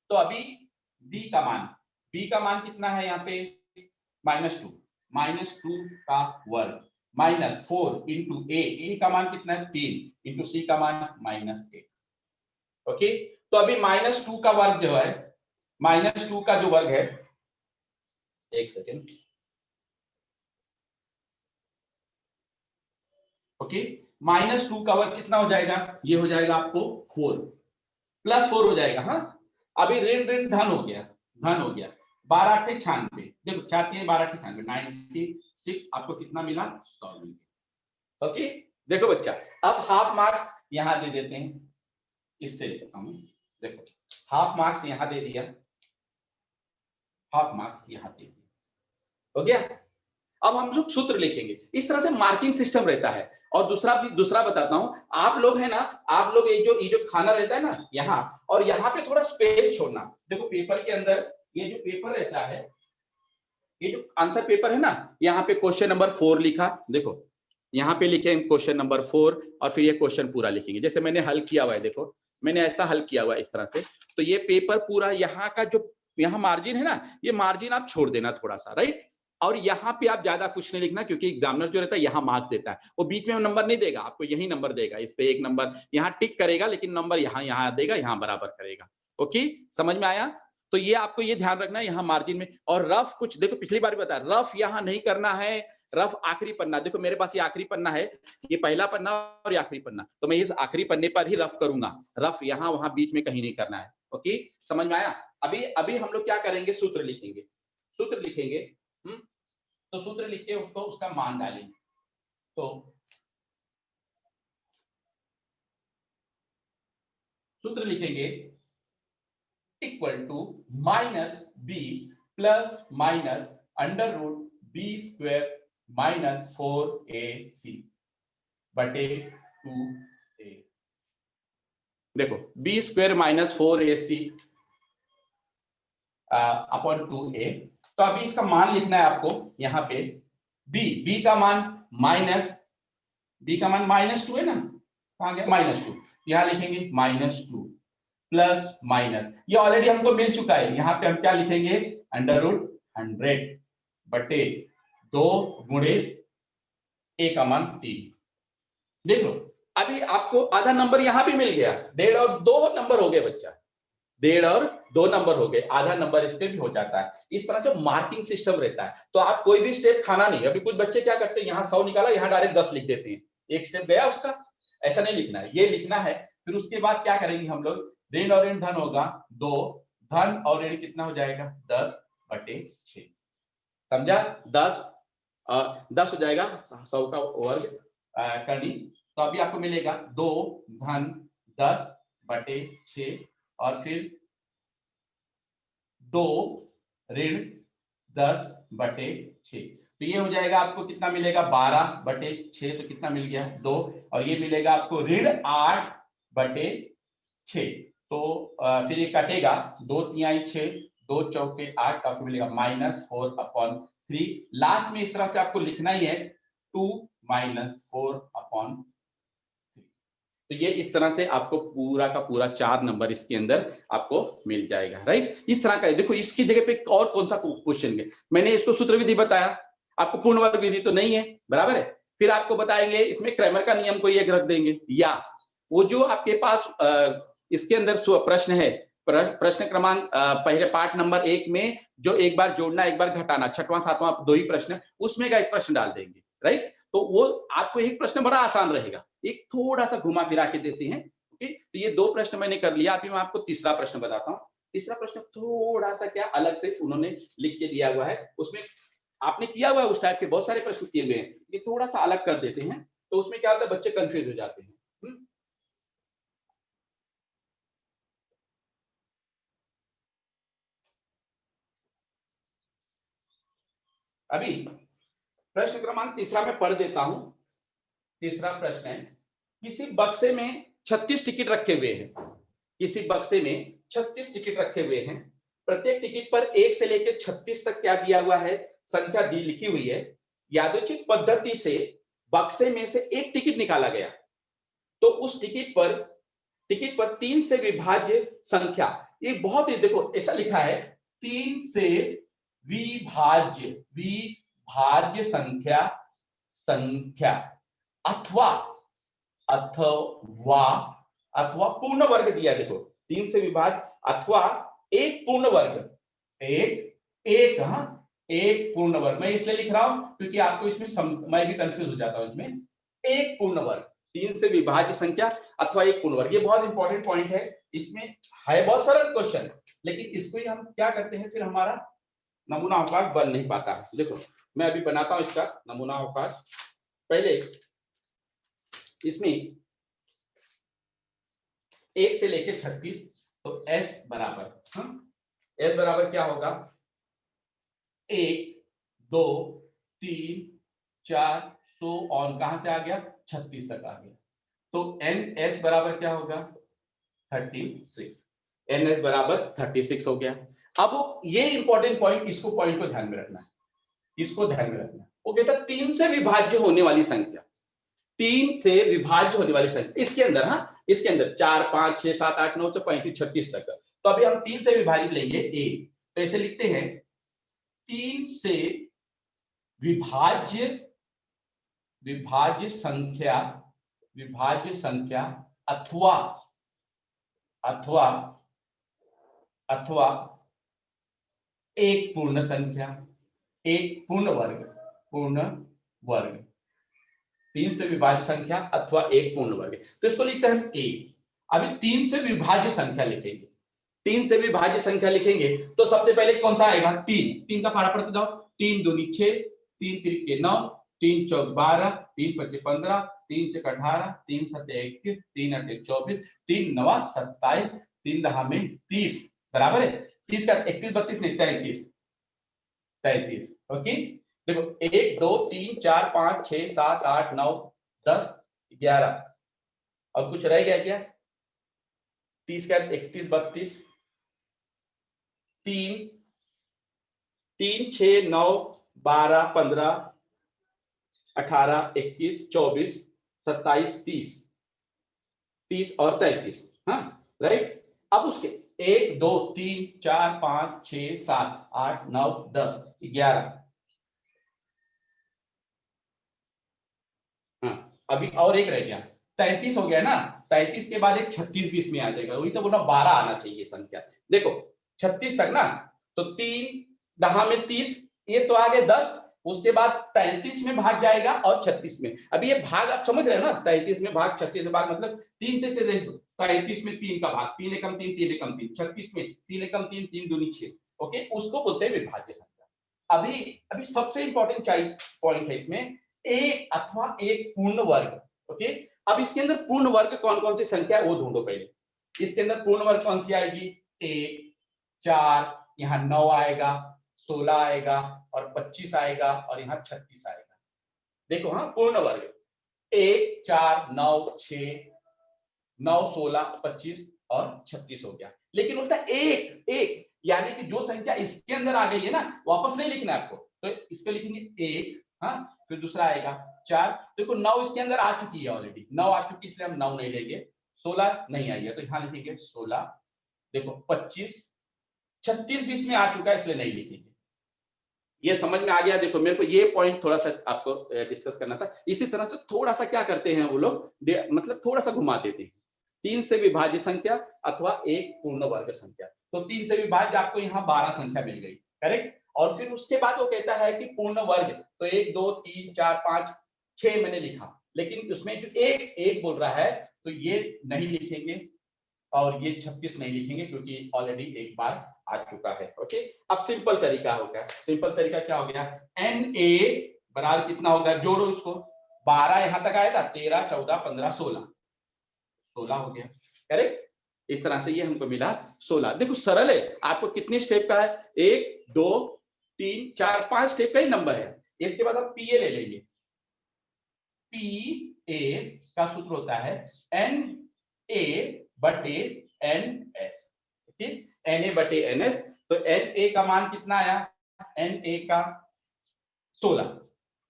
तो अभी b का मान कितना है यहाँ पे, -2 का वर्ग माइनस 4 इंटू ए का मान कितना है 3 इंटू सी का मान -8। ओके, तो अभी -2 का वर्ग जो है, -2 का जो वर्ग है, एक सेकेंड, ओके, -2 का वर्ग कितना हो जाएगा, ये हो जाएगा आपको 4 प्लस 4 हो जाएगा। हाँ, अभी ऋण ऋण धन हो गया, 12 8 96, देखो 4 3 12 8 96, 96 आपको कितना मिला, 100 मिल गया। ओके, देखो बच्चा, अब हाफ मार्क्स यहां दे देते हैं, इससे लेता हूं, देखो हाफ मार्क्स यहां दे दिया, हाफ मार्क्स यहां दे दिया, हो गया। अब हम लोग सूत्र लिखेंगे, इस तरह से मार्किंग सिस्टम रहता है। और दूसरा बताता हूं, आप लोग है ना, आप लोग ये जो खाना रहता है ना यहाँ, और यहाँ पे थोड़ा स्पेस छोड़ना। देखो पेपर के अंदर ये जो पेपर रहता है, ये जो आंसर पेपर है ना, यहाँ पे क्वेश्चन नंबर 4 लिखा, देखो यहाँ पे लिखे क्वेश्चन नंबर 4, और फिर ये क्वेश्चन पूरा लिखेंगे, जैसे मैंने हल किया हुआ है, देखो मैंने ऐसा हल किया हुआ है इस तरह से। तो ये पेपर पूरा, यहाँ का जो यहाँ मार्जिन है ना, ये मार्जिन आप छोड़ देना थोड़ा सा, राइट। और यहाँ पे आप ज्यादा कुछ नहीं लिखना, क्योंकि एग्जामिनर जो रहता है यहाँ मार्क्स देता है, वो बीच में नंबर नहीं देगा आपको, यही नंबर देगा, इस पे 1 नंबर यहाँ टिक करेगा, लेकिन नंबर यहाँ देगा, यहाँ बराबर करेगा। ओके, समझ में आया। तो ये आपको ये ध्यान रखना है, यहाँ मार्जिन में। और रफ कुछ देखो, पिछली बार भी बताया, रफ यहाँ नहीं करना है, रफ आखिरी पन्ना, देखो मेरे पास ये आखिरी पन्ना है, ये पहला पन्ना और ये आखिरी पन्ना, तो मैं इस आखिरी पन्ने पर ही रफ करूंगा, रफ यहाँ वहां बीच में कहीं नहीं करना है। ओके, समझ में आया। अभी हम लोग क्या करेंगे, सूत्र लिखेंगे, तो सूत्र लिख के उसका मान डालेंगे। तो सूत्र लिखेंगे equal to -b plus minus under root b square minus 4ac बटे 2a। देखो b square minus 4ac upon 2a। तो अभी इसका मान लिखना है आपको, यहाँ पे b का मान -2 है ना, कहाँ गया, -2, यहाँ लिखेंगे -2 प्लस माइनस, ये ऑलरेडी हमको मिल चुका है, यहाँ पे हम क्या लिखेंगे, अंडर रूट 100 बटे 2 गुणे a का मान 3। देख लो, अभी आपको आधा नंबर यहाँ भी मिल गया, 1.5 और 2 नंबर हो गए बच्चा, 1.5 और 2 नंबर हो गए, आधा नंबर इस पे भी हो जाता है। इस तरह से मार्किंग सिस्टम रहता है, तो आप कोई भी स्टेप खाना नहीं। अभी कुछ बच्चे क्या करते हैं, यहाँ 100 निकाला, यहाँ डायरेक्ट 10 लिख देते हैं, एक स्टेप गया उसका, ऐसा नहीं लिखना है, ये लिखना है। फिर उसके बाद क्या करेंगे हम लोग, ऋण और ऋण धन होगा 2, धन और ऋण कितना हो जाएगा, 10 बटे 6, समझा, 10 हो जाएगा, 100 का वर्ग करनी। तो अभी आपको मिलेगा 2 धन 10 बटे 6 और फिर 2 ऋण 10 बटे 6, तो ये हो जाएगा आपको कितना मिलेगा, 12 बटे 6, तो कितना मिल गया 2, और ये मिलेगा आपको ऋण 8 बटे 6, तो फिर ये कटेगा, 2 3 6, 2 चौके 8, आपको मिलेगा -4/3। लास्ट में इस तरह से आपको लिखना ही है 2 -4/3। तो ये इस तरह से आपको पूरा का पूरा 4 नंबर इसके अंदर आपको मिल जाएगा, राइट। इस तरह का देखो, इसकी जगह पे और कौन सा क्वेश्चन है, मैंने इसको सूत्र विधि बताया, आपको पूर्ण वर्ग विधि तो नहीं है, बराबर है। फिर आपको बताएंगे इसमें क्रैमर का नियम कोई एक रख देंगे, या वो जो आपके पास इसके अंदर प्रश्न है, प्रश्न क्रमांक पहले पार्ट नंबर 1 में जो एक बार जोड़ना एक बार घटाना, छठवां सातवां दो ही प्रश्न, उसमें का एक प्रश्न डाल देंगे, राइट। तो वो आपको एक प्रश्न बड़ा आसान रहेगा, एक थोड़ा सा घुमा फिरा के देते हैं। ओके, तो ये दो प्रश्न मैंने कर लिया। अभी मैं आपको तीसरा प्रश्न बताता हूँ। तीसरा प्रश्न थोड़ा सा क्या अलग से उन्होंने लिख के दिया हुआ है, उसमें आपने किया हुआ है उस टाइप के बहुत सारे प्रश्न किए हुए हैं, ये थोड़ा सा अलग कर देते हैं, तो उसमें क्या होता है बच्चे कंफ्यूज हो जाते हैं। अभी प्रश्न क्रमांक तीसरा में पढ़ देता हूं। तीसरा प्रश्न है, किसी बक्से में 36 टिकट रखे हुए हैं। किसी बक्से में 36 टिकट रखे हुए हैं। प्रत्येक टिकट पर 1 से लेकर 36 तक क्या दिया हुआ है, संख्या दी लिखी हुई है। यादृच्छिक पद्धति से बक्से में से एक टिकट निकाला गया, तो उस टिकट पर 3 से विभाज्य संख्या, ये बहुत ही देखो ऐसा लिखा है 3 से विभाज्य संख्या अथवा पूर्ण वर्ग दिया। देखो 3 से विभाज्य अथवा एक पूर्ण वर्ग, एक पूर्ण वर्ग। मैं इसलिए लिख रहा हूं क्योंकि आपको इसमें मैं भी कंफ्यूज हो जाता हूं इसमें। एक पूर्ण वर्ग, 3 से विभाज्य संख्या अथवा एक पूर्ण वर्ग, ये बहुत इंपॉर्टेंट पॉइंट है। इसमें है बहुत सरल क्वेश्चन, लेकिन इसको ही हम क्या करते हैं, फिर हमारा नमूना अवकाश बन नहीं पाता है। देखो मैं अभी बनाता हूं इसका नमूना अवकाश। पहले इसमें 1 से लेके 36, तो S बराबर क्या होगा, 1 2 3 4 तो ऑन कहां से आ गया, 36 तक आ गया। तो NS बराबर क्या होगा, 36। NS बराबर 36 हो गया। अब ये इंपॉर्टेंट पॉइंट, इसको पॉइंट को ध्यान में रखना है, इसको ध्यान में रखना है। वो कहता है 3 से विभाज्य होने वाली संख्या, 3 से विभाज्य होने वाली संख्या इसके अंदर, हाँ इसके अंदर 4 5 6 7 8 9 तो 35 36 तक। तो अभी हम 3 से विभाजित लेंगे a, तो ऐसे लिखते हैं 3 से विभाज्य संख्या अथवा एक पूर्ण संख्या, एक पूर्ण वर्ग। 3 से विभाज्य संख्या अथवा एक पूर्ण वर्ग, तो इसको लिखते हैं हम a। अभी 3 से विभाज्य संख्या लिखेंगे, 3 से विभाज्य संख्या लिखेंगे तो सबसे पहले कौन सा आएगा, 3 का पारा पढ़ते जाओ। 3 दूनी 6, 3 तिरिके 9, 3 चौक 12, 3 पचे 15, 3 चक 18, 3 सते 21, 3 अटे 24, 3 नवा 27, 3 दहा में 30, बराबर है। 30 का 31 32 नहीं 33। ओके, देखो 1 2 3 4 5 6 7 8 9 10 11, अब कुछ रह गया क्या, 30 का 31 32, 3 3 6 9 12 15 18 21 24 27 30 और 33, हाँ राइट। अब उसके 1 2 3 4 5 6 7 8 9 10 11, हाँ अभी और एक रह गया, 33 हो गया ना। 33 के बाद एक 36 भी इसमें आ जाएगा, वही तो बोला 12 आना चाहिए संख्या। देखो 36 तक ना, तो 3 दहा में 30, ये तो आ गए 10, उसके बाद 33 में भाग जाएगा और 36 में। अभी ये भाग आप समझ रहे हो ना, 33 में भाग 36 में भाग, मतलब 3 से देख दो, 33 में 3 का भाग, 3 एकम 3 3 एकम 3, 36 में 3 एकम 3 3 दूनी 6। ओके, उसको बोलते हैं विभाज्य संख्या। अभी सबसे इंपॉर्टेंट पॉइंट है इसमें, एक अथवा एक पूर्ण वर्ग। ओके, अब इसके अंदर पूर्ण वर्ग कौन कौन सी संख्या है वो ढूंढो पहले। इसके अंदर पूर्ण वर्ग कौन सी आएगी, 1 4, यहाँ 9 आएगा, 16 आएगा और 25 आएगा और यहाँ 36 आएगा। देखो हाँ पूर्ण वर्ग 1 4 9 6 9 16 25 और 36 हो गया। लेकिन बोलता है एक, यानी कि जो संख्या इसके अंदर आ गई है ना, वापस नहीं लिखना है आपको, तो इसको लिखेंगे 1, हाँ फिर दूसरा आएगा 4। देखो 9 इसके अंदर आ चुकी है ऑलरेडी, 9 आ चुकी है इसलिए हम 9 नहीं लेंगे। 16 नहीं आई है तो यहाँ लिखेंगे 16। देखो 25, 36 भी इसमें आ चुका है इसलिए नहीं लिखेंगे। ये समझ में आ गया। देखो मेरे को ये पॉइंट थोड़ा सा आपको डिस्कस करना था। इसी तरह से थोड़ा सा क्या करते हैं वो लोग, मतलब थोड़ा सा घुमा देते हैं। 3 से विभाज्य संख्या अथवा एक पूर्ण वर्ग संख्या। तो 3 से विभाज्य आपको यहाँ 12 संख्या मिल गई, करेक्ट। और फिर उसके बाद वो कहता है कि पूर्ण वर्ग, तो 1 2 3 4 5 6 मैंने लिखा, लेकिन उसमें जो एक बोल रहा है तो ये नहीं लिखेंगे और ये 36 नहीं लिखेंगे क्योंकि ऑलरेडी एक बार आ चुका है। ओके, अब सिंपल तरीका होगा। सिंपल तरीका क्या हो गया, एन ए बराबर कितना होगा, जोड़ो उसको, 12 यहां तक आया था, 13 14 15 16 हो गया, करेक्ट। इस तरह से ये हमको मिला 16। देखो सरल है, आपको कितने स्टेप का है, 1 2 3 4 5 स्टेप का ही नंबर है। इसके बाद आप पीए ले लेंगे। पी ए का सूत्र होता है एन ए बटे एन एस, ठीक, एन ए बटे एन एस। तो एन ए का मान कितना आया, एन ए का 16,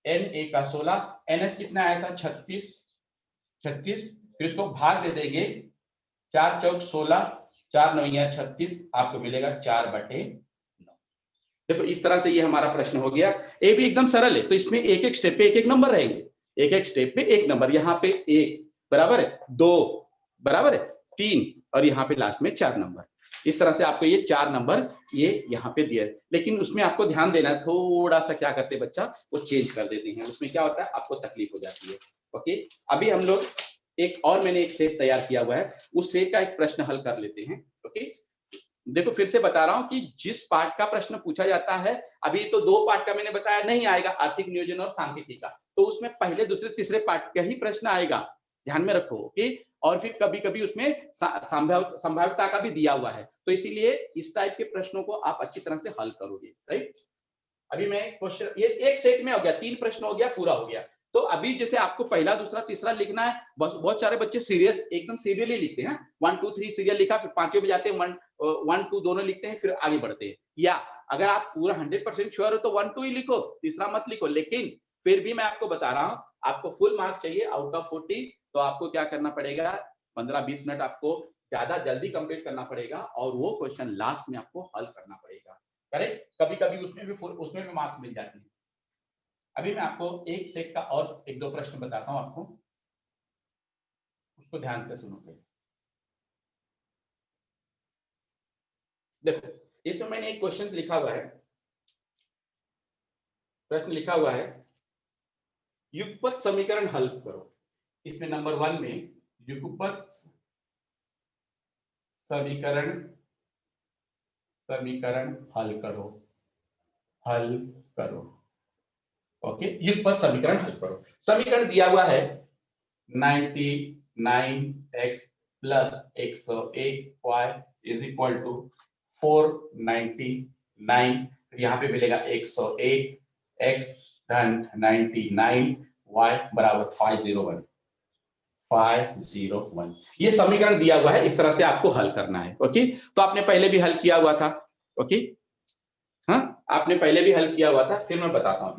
एन ए का 16, एन एस कितना आया था 36, फिर इसको भाग दे देंगे, 4 चौक 16, 4 9 36, आपको मिलेगा 4/9। देखो इस तरह से ये हमारा प्रश्न हो गया। ये भी एकदम सरल है, तो इसमें एक एक स्टेप पे एक एक नंबर रहेंगे, एक एक स्टेप पे एक नंबर। यहाँ पे 1 बराबर है 2 बराबर है 3 और यहाँ पे लास्ट में 4 नंबर। इस तरह से आपको ये 4 नंबर ये यहाँ पे दिया है, लेकिन उसमें आपको ध्यान देना है, थोड़ा सा क्या करते बच्चा, वो चेंज कर देते हैं, उसमें क्या होता है आपको तकलीफ हो जाती है। ओके, अभी हम लोग एक और मैंने एक सेट तैयार किया हुआ है, उस सेट का एक प्रश्न हल कर लेते हैं। ओके, देखो फिर से बता रहा हूं कि जिस पार्ट का प्रश्न पूछा जाता है, अभी तो 2 पार्ट का मैंने बताया नहीं आएगा, आर्थिक नियोजन और सांख्यिकी का, तो उसमें पहले दूसरे तीसरे पार्ट का ही प्रश्न आएगा, ध्यान में रखो। ओके, और फिर कभी कभी उसमें संभाव्यता का भी दिया हुआ है, तो इसीलिए इस टाइप के प्रश्नों को आप अच्छी तरह से हल करोगे, राइट। अभी मैं क्वेश्चन, ये एक सेट में हो गया, 3 प्रश्न हो गया, पूरा हो गया। तो अभी जैसे आपको पहला दूसरा तीसरा लिखना है, बहुत सारे बच्चे सीरियस एकदम सीरियसली लिखते हैं, 1 2 3 सीरियल लिखा, फिर पांचवें में जाते हैं 1 2 दोनों लिखते हैं, फिर आगे बढ़ते हैं। या अगर आप पूरा 100% श्योर हो तो 1 2 ही लिखो, तीसरा मत लिखो। लेकिन फिर भी मैं आपको बता रहा हूं, आपको फुल मार्क्स चाहिए आउट ऑफ 40, तो आपको क्या करना पड़ेगा, 15-20 मिनट आपको ज्यादा जल्दी कंप्लीट करना पड़ेगा और वो क्वेश्चन लास्ट में आपको हल करना पड़ेगा, करेक्ट। कभी कभी उसमें भी मार्क्स मिल जाते हैं। अभी मैं आपको एक सेट का और एक दो प्रश्न बताता हूं आपको, उसको ध्यान से सुनोगे। देखो इसमें मैंने एक क्वेश्चन लिखा हुआ है, प्रश्न लिखा हुआ है, युगपत समीकरण हल करो। इसमें नंबर 1 में युगपत समीकरण हल करो। ओके, युगपत समीकरण हल करो। समीकरण दिया हुआ है 99x plus 101y is equal to 499। यहाँ पे मिलेगा 101x धन 99y बराबर 501। ये समीकरण दिया हुआ है, इस तरह से आपको हल करना है। ओके, तो आपने पहले भी हल किया हुआ था। ओके, हाँ आपने पहले भी हल किया हुआ था, फिर मैं बताता हूँ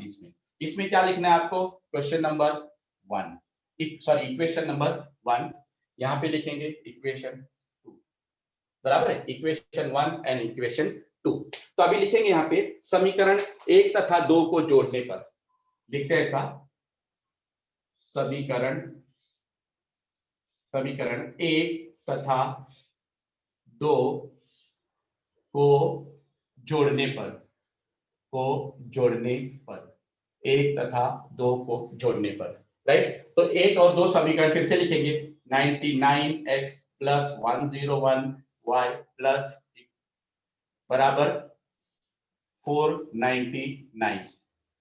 इसमें क्या लिखना है आपको। Question number 1, sorry equation number 1, यहाँ पे लिखेंगे इक्वेशन 2, बराबर है, इक्वेशन 1 एंड इक्वेशन 2। तो अभी लिखेंगे यहाँ पे समीकरण 1 तथा 2 को जोड़ने पर, लिखते हैं ऐसा, समीकरण 1 तथा 2 को जोड़ने पर, 1 तथा 2 को जोड़ने पर, राइट। तो 1 और 2 समीकरण फिर से लिखेंगे, 99x प्लस 101y प्लस बराबर 499,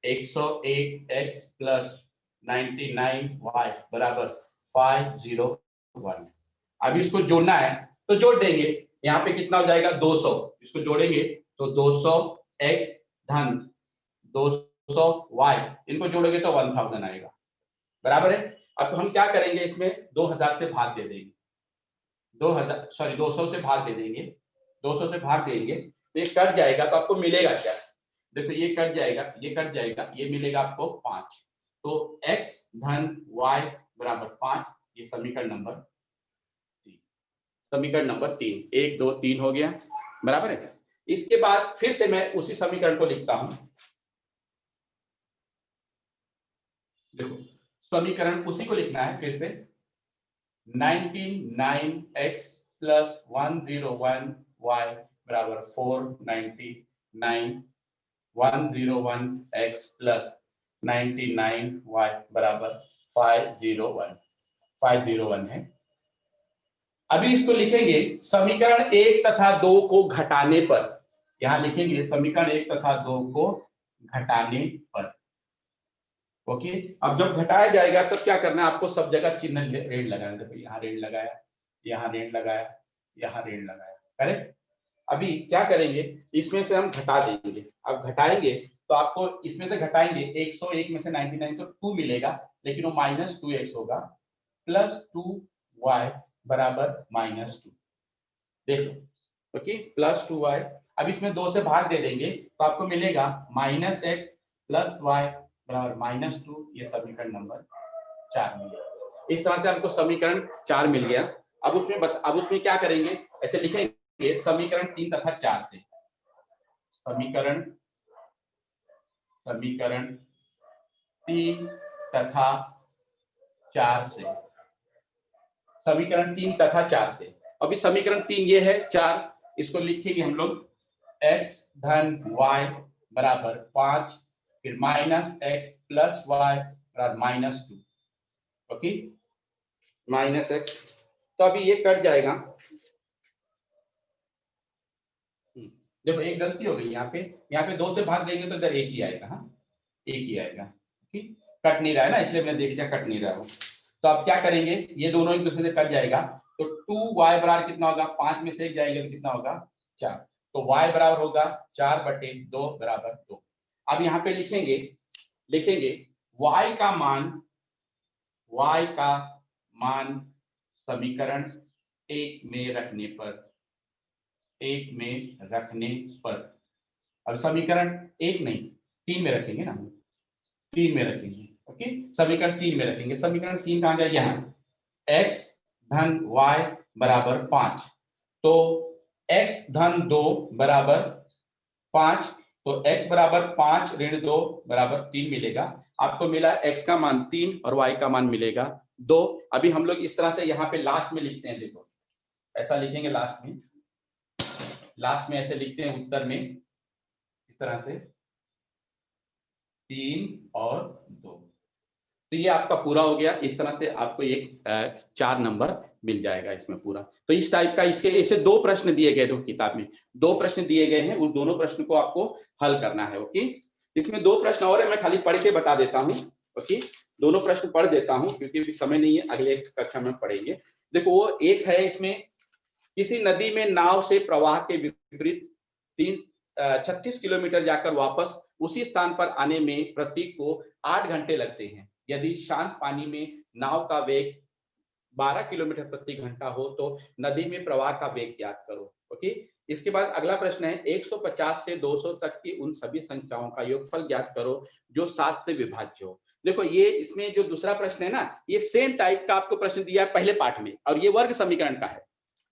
101x प्लस 99y बराबर 501। अभी इसको जोड़ना है तो जोड़ देंगे, यहाँ पे कितना हो जाएगा 200, इसको जोड़ेंगे तो 200x धन 200y, इनको जोड़ोगे तो 1000 आएगा, बराबर है। अब हम क्या करेंगे, इसमें 2000 से भाग दे देंगे, 200 से भाग दे देंगे, 200 से भाग देंगे तो ये कट जाएगा, तो आपको मिलेगा क्या, देखो ये कट जाएगा, ये कट जाएगा, ये मिलेगा आपको 5, तो x धन y बराबर 5, ये समीकरण नंबर 3, 1 2 3 हो गया, बराबर है। इसके बाद फिर से मैं उसी समीकरण को लिखता हूं, देखो समीकरण उसी को लिखना है फिर से, 99x प्लस 101y बराबर 499, 101x प्लस 99y बराबर 501 है। अभी इसको लिखेंगे समीकरण 1 तथा 2 को घटाने पर, यहां लिखेंगे समीकरण 1 तथा 2 को घटाने पर। ओके, अब जब घटाया जाएगा तो क्या करना है आपको, सब जगह चिन्ह ऋण लगाना। देखो यहाँ ऋण लगाया, यहाँ ऋण लगाया, यहाँ ऋण लगाया, करेक्ट। अभी क्या करेंगे, इसमें से हम घटा देंगे। अब घटाएंगे तो आपको इसमें से घटाएंगे 101 में से 99 तो 2 मिलेगा, लेकिन वो -2x होगा प्लस 2y बराबर -2। देखो ओके, प्लस 2y। अब इसमें 2 से भाग दे देंगे तो आपको मिलेगा -x प्लस y बराबर -2। ये समीकरण नंबर 4 मिल गया। इस तरह से हमको समीकरण 4 मिल गया। अब उसमें क्या करेंगे, ऐसे लिखेंगे समीकरण 3 तथा 4 से, समीकरण 3 तथा 4 से, समीकरण 3 तथा 4 से। अभी समीकरण 3 ये है, 4 इसको लिखेंगे हम लोग x धन y बराबर 5, फिर -x प्लस y बराबर -2। ओके, -x, तो अभी ये कट जाएगा। देखो एक गलती हो गई यहाँ पे 2 से भाग देंगे तो इधर 1 ही आएगा। हाँ, 1 ही आएगा। ठीक, कट नहीं रहा है ना, इसलिए मैंने देख लिया कट नहीं रहा हो। तो आप क्या करेंगे, ये दोनों एक दूसरे से कट जाएगा तो 2y बराबर कितना होगा, 5 में से 1 जाएगा तो कितना होगा, 4। तो y बराबर होगा 4/2 बराबर 2। अब यहाँ पे लिखेंगे y का मान समीकरण 1 में रखने पर, अब समीकरण 1 नहीं 3 में रखेंगे ना, 3 में रखेंगे। ओके, समीकरण 3 में रखेंगे। समीकरण 3 कहां गया, यहाँ x धन y बराबर 5, तो x धन 2 बराबर 5, तो x बराबर 5 ऋण 2 बराबर 3 मिलेगा। आपको मिला x का मान 3 और y का मान मिलेगा 2। अभी हम लोग इस तरह से यहाँ पे लास्ट में लिखते हैं, देखो ऐसा लिखेंगे लास्ट में ऐसे लिखते हैं उत्तर में, इस तरह से 3 और 2। तो ये आपका पूरा हो गया। इस तरह से आपको एक 4 नंबर मिल जाएगा इसमें पूरा। तो इस टाइप का इसके ऐसे 2 प्रश्न दिए गए थे किताब में, 2 प्रश्न दिए गए हैं, उन दोनों प्रश्न को आपको हल करना है। ओके, इसमें 2 प्रश्न और है, मैं खाली पढ़ के बता देता हूँ। ओके, दोनों प्रश्न पढ़ देता हूँ क्योंकि अभी समय नहीं है, अगले कक्षा में पढ़ेंगे। देखो वो एक है, इसमें किसी नदी में नाव से प्रवाह के विपरीत 36 किलोमीटर जाकर वापस उसी स्थान पर आने में प्रतीक को 8 घंटे लगते हैं। यदि शांत पानी में नाव का वेग 12 किलोमीटर प्रति घंटा हो तो नदी में प्रवाह का वेग ज्ञात करो। ओके, इसके बाद अगला प्रश्न है 150 से 200 तक की उन सभी संख्याओं का योगफल ज्ञात करो जो 7 से विभाज्य हो। देखो ये इसमें जो दूसरा प्रश्न है ना, ये सेम टाइप का आपको प्रश्न दिया है पहले पार्ट में, और ये वर्ग समीकरण का है,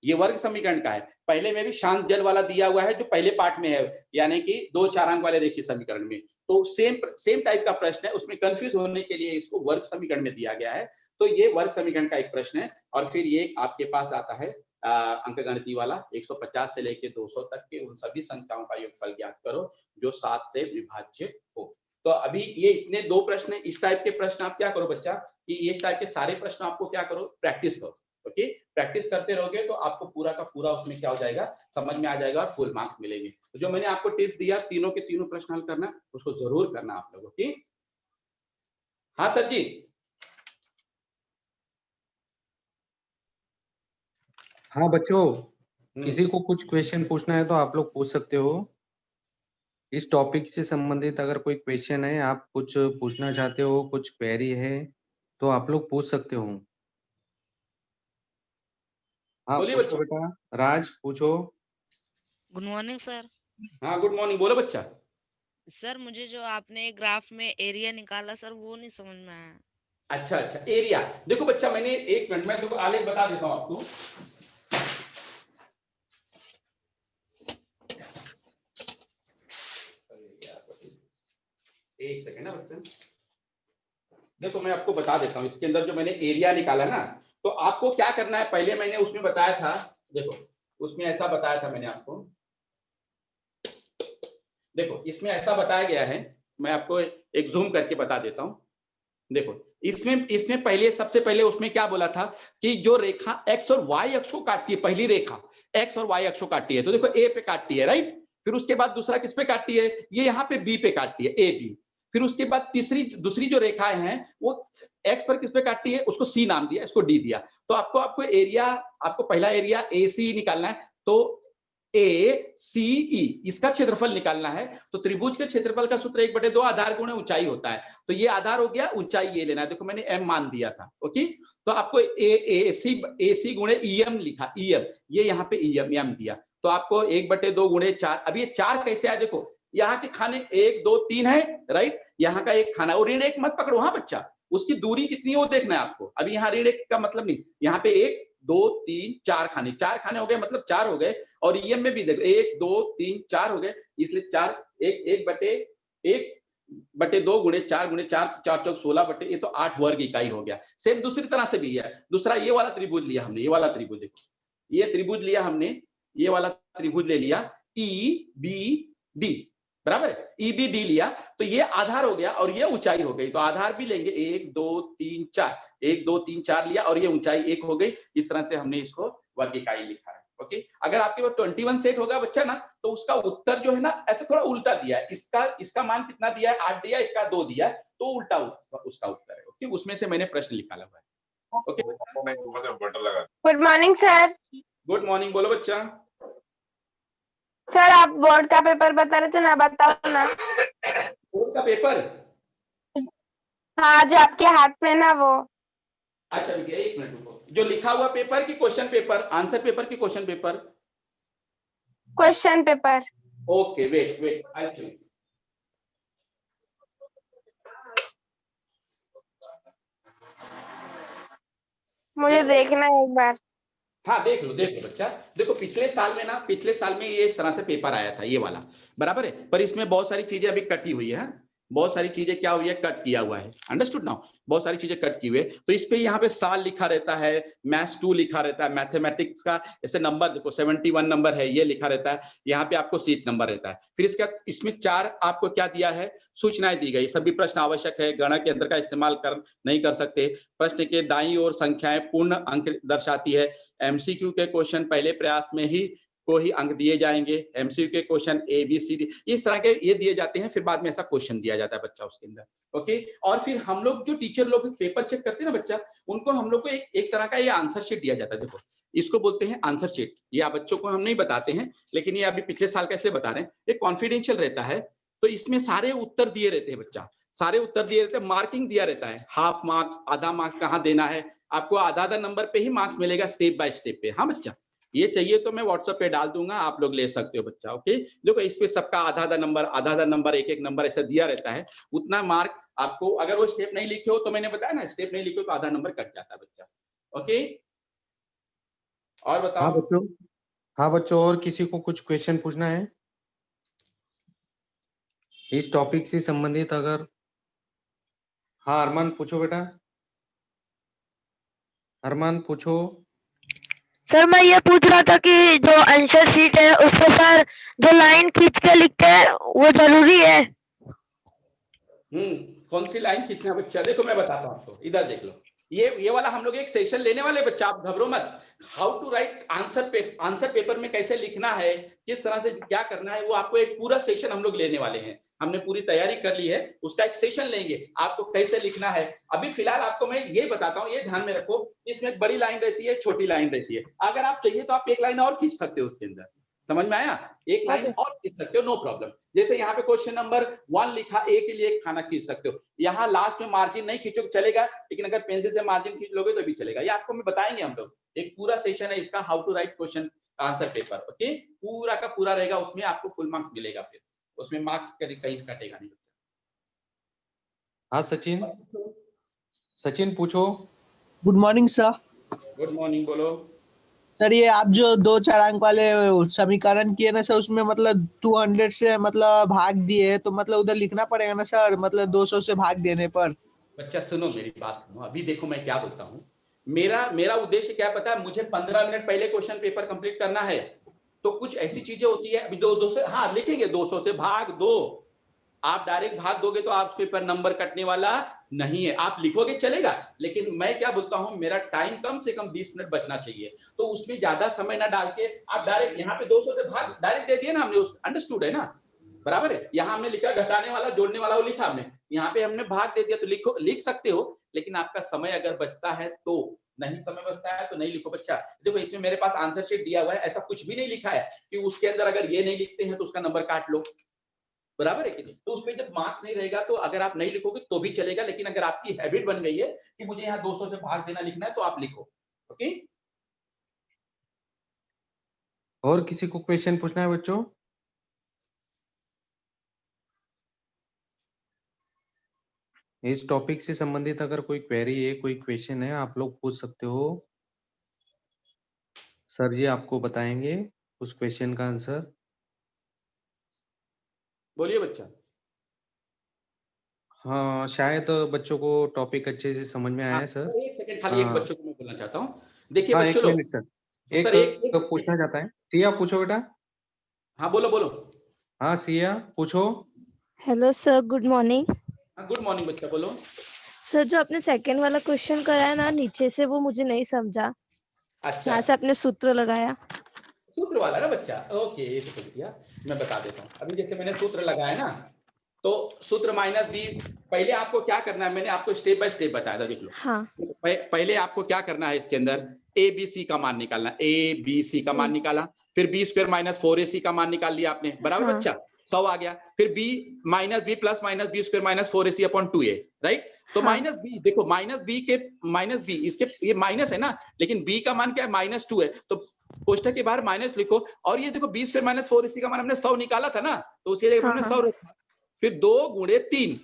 ये वर्ग समीकरण का है। पहले में भी शांत जल वाला दिया हुआ है जो पहले पार्ट में है, यानी कि 2 4 अंक वाले रेखीय समीकरण में। तो सेम टाइप का प्रश्न है, उसमें कंफ्यूज होने के लिए इसको वर्ग समीकरण में दिया गया है। तो ये वर्ग समीकरण का एक प्रश्न है। और फिर ये आपके पास आता है अंकगणितीय वाला 150 से लेके 200 तक के उन सभी संख्याओं का योगफल ज्ञात करो जो 7 से विभाज्य हो। तो अभी ये इतने 2 प्रश्न है। इस टाइप के प्रश्न आप क्या करो बच्चा, कि इस टाइप के सारे प्रश्न आपको क्या करो, प्रैक्टिस करो। ओके, प्रैक्टिस करते रहोगे तो आपको पूरा का पूरा उसमें क्या हो जाएगा, समझ में आ जाएगा और फुल मार्क्स मिलेंगे। तो जो मैंने आपको टिप्स दिया, तीनों के तीनों प्रश्न हल करना, उसको जरूर करना आप लोगों की। हाँ सर जी। हाँ बच्चों, किसी को कुछ क्वेश्चन पूछना है तो आप लोग पूछ सकते हो। इस टॉपिक से संबंधित अगर कोई क्वेश्चन है, आप कुछ पूछना चाहते हो, कुछ क्वेरी है तो आप लोग पूछ सकते हो। हाँ बोलिए पूछो बच्चा। बेटा, राज पूछो। Good morning sir. हाँ गुड मॉर्निंग, बोलो बच्चा। सर मुझे जो आपने ग्राफ में एरिया निकाला सर, वो नहीं समझ में आया। अच्छा अच्छा, एरिया देखो बच्चा, मैंने 1 मिनट में देखो आलेख बता देता हूँ आपको। एक सेकंड ना बच्चा, देखो मैं आपको बता देता हूँ। इसके अंदर जो मैंने एरिया निकाला ना, तो आपको क्या करना है, पहले मैंने उसमें बताया था, देखो उसमें ऐसा बताया था मैंने आपको, देखो इसमें ऐसा बताया गया है, मैं आपको एक जूम करके बता देता हूं। देखो इसमें इसमें पहले सबसे पहले उसमें क्या बोला था कि जो रेखा एक्स और वाई अक्ष को काटती है, पहली रेखा एक्स और वाई अक्ष को काटती है, तो देखो ए पे काटती है, राइट। फिर उसके बाद दूसरा किस पे काटती है, ये यहाँ पे बी पे काटती है, ए बी। फिर उसके बाद दूसरी जो रेखाएं हैं वो एक्स पर किस पे काटती है, उसको सी नाम दिया, इसको डी दिया। तो आपको एरिया, आपको पहला एरिया ए सी निकालना है, तो ए सी ई इसका क्षेत्रफल निकालना है। तो त्रिभुज के क्षेत्रफल का सूत्र 1/2 आधार गुणे ऊंचाई होता है। तो ये आधार हो गया, ऊंचाई ये लेना है, देखो मैंने एम मान दिया था, ओके। तो आपको ए सी गुणे ईएम लिखा, ईएम ये यहाँ पे ईएम दिया, तो आपको 1/2 गुणे 4। अब ये 4 कैसे आया, देखो यहाँ के खाने 1 2 3 है, राइट। यहाँ का एक खाना, और ऋण एक मत पकड़ो हाँ बच्चा, उसकी दूरी कितनी है वो देखना है आपको। अभी यहाँ ऋण एक का मतलब नहीं, यहाँ पे 1 2 3 4 खाने, 4 खाने हो गए, मतलब 4 हो गए। और ईएम में भी देखो 1 2 3 4 हो गए, इसलिए 4 1/2 गुणे 4 गुणे 4 4 चौक 16 बटे, ये तो 8 वर्ग इकाई हो गया। सेम दूसरी तरह से भी है, दूसरा ये वाला त्रिभुज लिया हमने, ये वाला त्रिभुज देखो, ये त्रिभुज लिया हमने, ये वाला त्रिभुज ले लिया, ई बी डी बराबर है, ई बी डी लिया, तो ये आधार हो गया और ये ऊंचाई हो गई। तो आधार भी लेंगे 1 2 3 4, 1 2 3 4 लिया और ये ऊंचाई 1 हो गई। इस तरह से हमने इसको वर्ग इकाई लिखा है, ओके। अगर आपके पास 21 सेट होगा बच्चा ना, तो उसका उत्तर जो है ना ऐसे थोड़ा उल्टा दिया है, इसका मान कितना दिया है, 8 दिया, इसका 2 दिया, तो उल्टा उसका उत्तर है, ओके। उसमें से मैंने प्रश्न निकाला हुआ है, okay. Good morning sir. Good morning, बोलो बच्चा। सर आप बोर्ड का पेपर बता रहे थे ना, बताओ ना। बोर्ड का पेपर, हाँ जो आपके हाथ में ना वो। अच्छा भैया एक मिनट रुको, जो लिखा हुआ पेपर की क्वेश्चन पेपर, आंसर पेपर की question paper, question paper. Okay wait I check. मुझे देखना है एक बार। हाँ देख लो बच्चा, देखो पिछले साल में ये इस तरह से पेपर आया था, ये वाला बराबर है, पर इसमें बहुत सारी चीजें अभी कटी हुई है, बहुत सारी चीजें क्या हुई है, कट किया हुआ है, अंडरस्टूड नाउ, बहुत सारी चीजें कट की हुई है। तो इस पे यहाँ पे साल लिखा रहता है, मैथ्स 2 लिखा रहता है, मैथमेटिक्स का ऐसे नंबर देखो 71 नंबर है, ये लिखा रहता है, यहाँ पे आपको सीट नंबर रहता है। फिर इसमें 4 आपको क्या दिया है, सूचनाएं दी गई, सभी प्रश्न आवश्यक है, गणक यंत्र का इस्तेमाल नहीं कर सकते, प्रश्न के दाईं ओर संख्याएं पूर्ण अंक दर्शाती है, एमसीक्यू के क्वेश्चन पहले प्रयास में ही को ही अंक दिए जाएंगे, एमसीक्यू के question A B C D इस तरह के ये दिए जाते हैं, फिर बाद में ऐसा क्वेश्चन दिया जाता है बच्चा उसके अंदर, ओके। और फिर हम लोग जो टीचर लोग पेपर चेक करते हैं ना बच्चा, उनको हम लोग को एक तरह का ये आंसर शीट दिया जाता है, देखो इसको बोलते हैं आंसर शीट। ये आप बच्चों को हम नहीं बताते हैं, लेकिन ये अभी पिछले साल कैसे बता रहे हैं, ये कॉन्फिडेंशियल रहता है। तो इसमें सारे उत्तर दिए रहते हैं बच्चा, सारे उत्तर दिए रहते हैं, मार्किंग दिया रहता है, हाफ मार्क्स आधा मार्क्स कहाँ देना है, आपको आधा नंबर पे ही मार्क्स मिलेगा, स्टेप बाय स्टेप पे। हाँ बच्चा, ये चाहिए तो मैं व्हाट्सएप पे डाल दूंगा, आप लोग ले सकते हो बच्चा, ओके। देखो इस पे सबका आधा नंबर एक नंबर ऐसा दिया रहता है, उतना मार्क आपको, अगर वो स्टेप नहीं लिखे हो तो मैंने बताया ना, स्टेप नहीं लिखे हो तो आधा नंबर कट जाता है बच्चा, ओके। और बताओ। हाँ बच्चों, और किसी को कुछ क्वेश्चन पूछना है इस टॉपिक से संबंधित? अगर हाँ अरमान पूछो बेटा, अरमान पूछो। सर मैं ये पूछ रहा था कि जो आंसर शीट है उसपे सर जो लाइन खींच के लिखते हैं वो जरूरी है? कौन सी लाइन खींचना बच्चा, देखो मैं बताता हूँ आपको, इधर देख लो, ये वाला हम लोग एक सेशन लेने वाले बच्चा, आप घबरो मत। How to write answer paper में कैसे लिखना है, किस तरह से क्या करना है, वो आपको एक पूरा सेशन हम लोग लेने वाले हैं, हमने पूरी तैयारी कर ली है, उसका एक सेशन लेंगे, आपको कैसे लिखना है। अभी फिलहाल आपको मैं ये बताता हूँ, ये ध्यान में रखो, इसमें एक बड़ी लाइन रहती है, छोटी लाइन रहती है, अगर आप चाहिए तो आप एक लाइन और खींच सकते हो उसके अंदर, समझ में आया, एक लाइन और खींच सकते हो, नो प्रॉब्लम। जैसे यहाँ पे क्वेश्चन नंबर 1 लिखा, ए के लिए एक खाना खींच सकते हो, यहाँ लास्ट में मार्जिन नहीं खींचो चलेगा, लेकिन अगर पेंसिल से मार्जिन खींच लोगे तो भी चलेगा, ये आपको मैं बताएंगे हम लोग, एक पूरा सेशन है इसका, how to write question answer paper, okay, पूरा का पूरा रहेगा, उसमें आपको फुल मार्क्स मिलेगा, फिर उसमें मार्क्स कहीं कटेगा नहीं बच्चा। हाँ सचिन पूछो। Good morning sir. Good morning, बोलो सर ये आप जो 2-4 अंक वाले समीकरण किए ना सर, उसमें मतलब 200 से मतलब भाग दिए, तो मतलब उधर लिखना पड़ेगा ना सर, मतलब 200 से भाग देने पर? बच्चा सुनो मेरी बात सुनो, अभी देखो मैं क्या बोलता हूँ, मेरा उद्देश्य क्या पता है, मुझे 15 मिनट पहले क्वेश्चन पेपर कंप्लीट करना है। तो कुछ ऐसी चीजें होती है, अभी 200 से, हाँ लिखेंगे 200 से भाग दो, आप डायरेक्ट भाग दोगे तो आप पेपर नंबर कटने वाला नहीं है, आप लिखोगे चलेगा, लेकिन मैं क्या बोलता हूं, मेरा टाइम कम से कम 20 मिनट बचना चाहिए, तो उसमें ज्यादा समय ना डाल के आप डायरेक्ट यहाँ पे 200 से भाग डायरेक्ट दे दिए ना हमने, अंडरस्टूड है ना, बराबर है। यहाँ हमने लिखा घटाने वाला जोड़ने वाला वो लिखा हमने, यहाँ पे हमने भाग दे दिया, तो लिख सकते हो, लेकिन आपका समय अगर बचता है तो, नहीं समय बचता है तो नहीं लिखो बच्चा। देखो इसमें मेरे पास आंसर शीट दिया हुआ है, ऐसा कुछ भी नहीं लिखा है कि उसके अंदर अगर ये नहीं लिखते हैं तो उसका नंबर काट लो, बराबर है कि नहीं। तो उसमें जब मार्क्स नहीं रहेगा तो अगर आप नहीं लिखोगे तो भी चलेगा, लेकिन अगर आपकी हैबिट बन गई है कि मुझे यहाँ 200 से भाग देना लिखना है तो आप लिखो। ओके, और किसी को क्वेश्चन पूछना है बच्चों? इस टॉपिक से संबंधित अगर कोई क्वेरी है, कोई क्वेश्चन है, आप लोग पूछ सकते हो। सर जी आपको बताएंगे उस क्वेश्चन का आंसर। बोलिए बच्चा। हाँ, शायद बच्चों को टॉपिक अच्छे से समझ में आया है सर। एक सेकंड खाली, एक हाँ। बच्चों को मैं बोलना चाहता हूँ। देखिए हाँ, बच्चों एक लोग, मिनट सर, सर एक पूछना चाहता है। सिया पूछो बेटा। हाँ बोलो बोलो। हाँ सिया पूछो। Hello sir, good morning. हाँ गुड मॉर्निंग बच्चा, बोलो। सर जो आपने सेकंड वाला क्वेश्चन कराया ना नीचे से, वो मुझे नहीं समझा, अच्छा, जहाँ से आपने सूत्र लगाया। सूत्र वाला ना बच्चा, ओके ये तो कर दिया, मैं बता देता हूँ। अभी जैसे मैंने सूत्र लगाया ना, तो सूत्र माइनस बी, पहले आपको क्या करना है, मैंने आपको स्टेप बाय स्टेप बताया था, देख लो। हाँ। पहले आपको क्या करना है, इसके अंदर ए बी सी का मान निकालना, ए बी सी का मान निकाला, फिर बी स्क्वायर माइनस 4ac का मान निकाल लिया आपने, बराबर हाँ। बच्चा, 100 आ गया। फिर B minus B plus minus B square minus 4ac upon 2a, right. तो हाँ। माइनस बी, देखो माइनस बी के माइनस बी, इसके ये माइनस है ना, लेकिन बी का मान क्या है, -2 है, तो कोष्ठक के बाहर माइनस लिखो। और ये देखो बी स्क्वायर माइनस 4ac का मान हमने 100 निकाला था ना, तो उसके जगह हमने 100 रखा। फिर 2 गुणे 3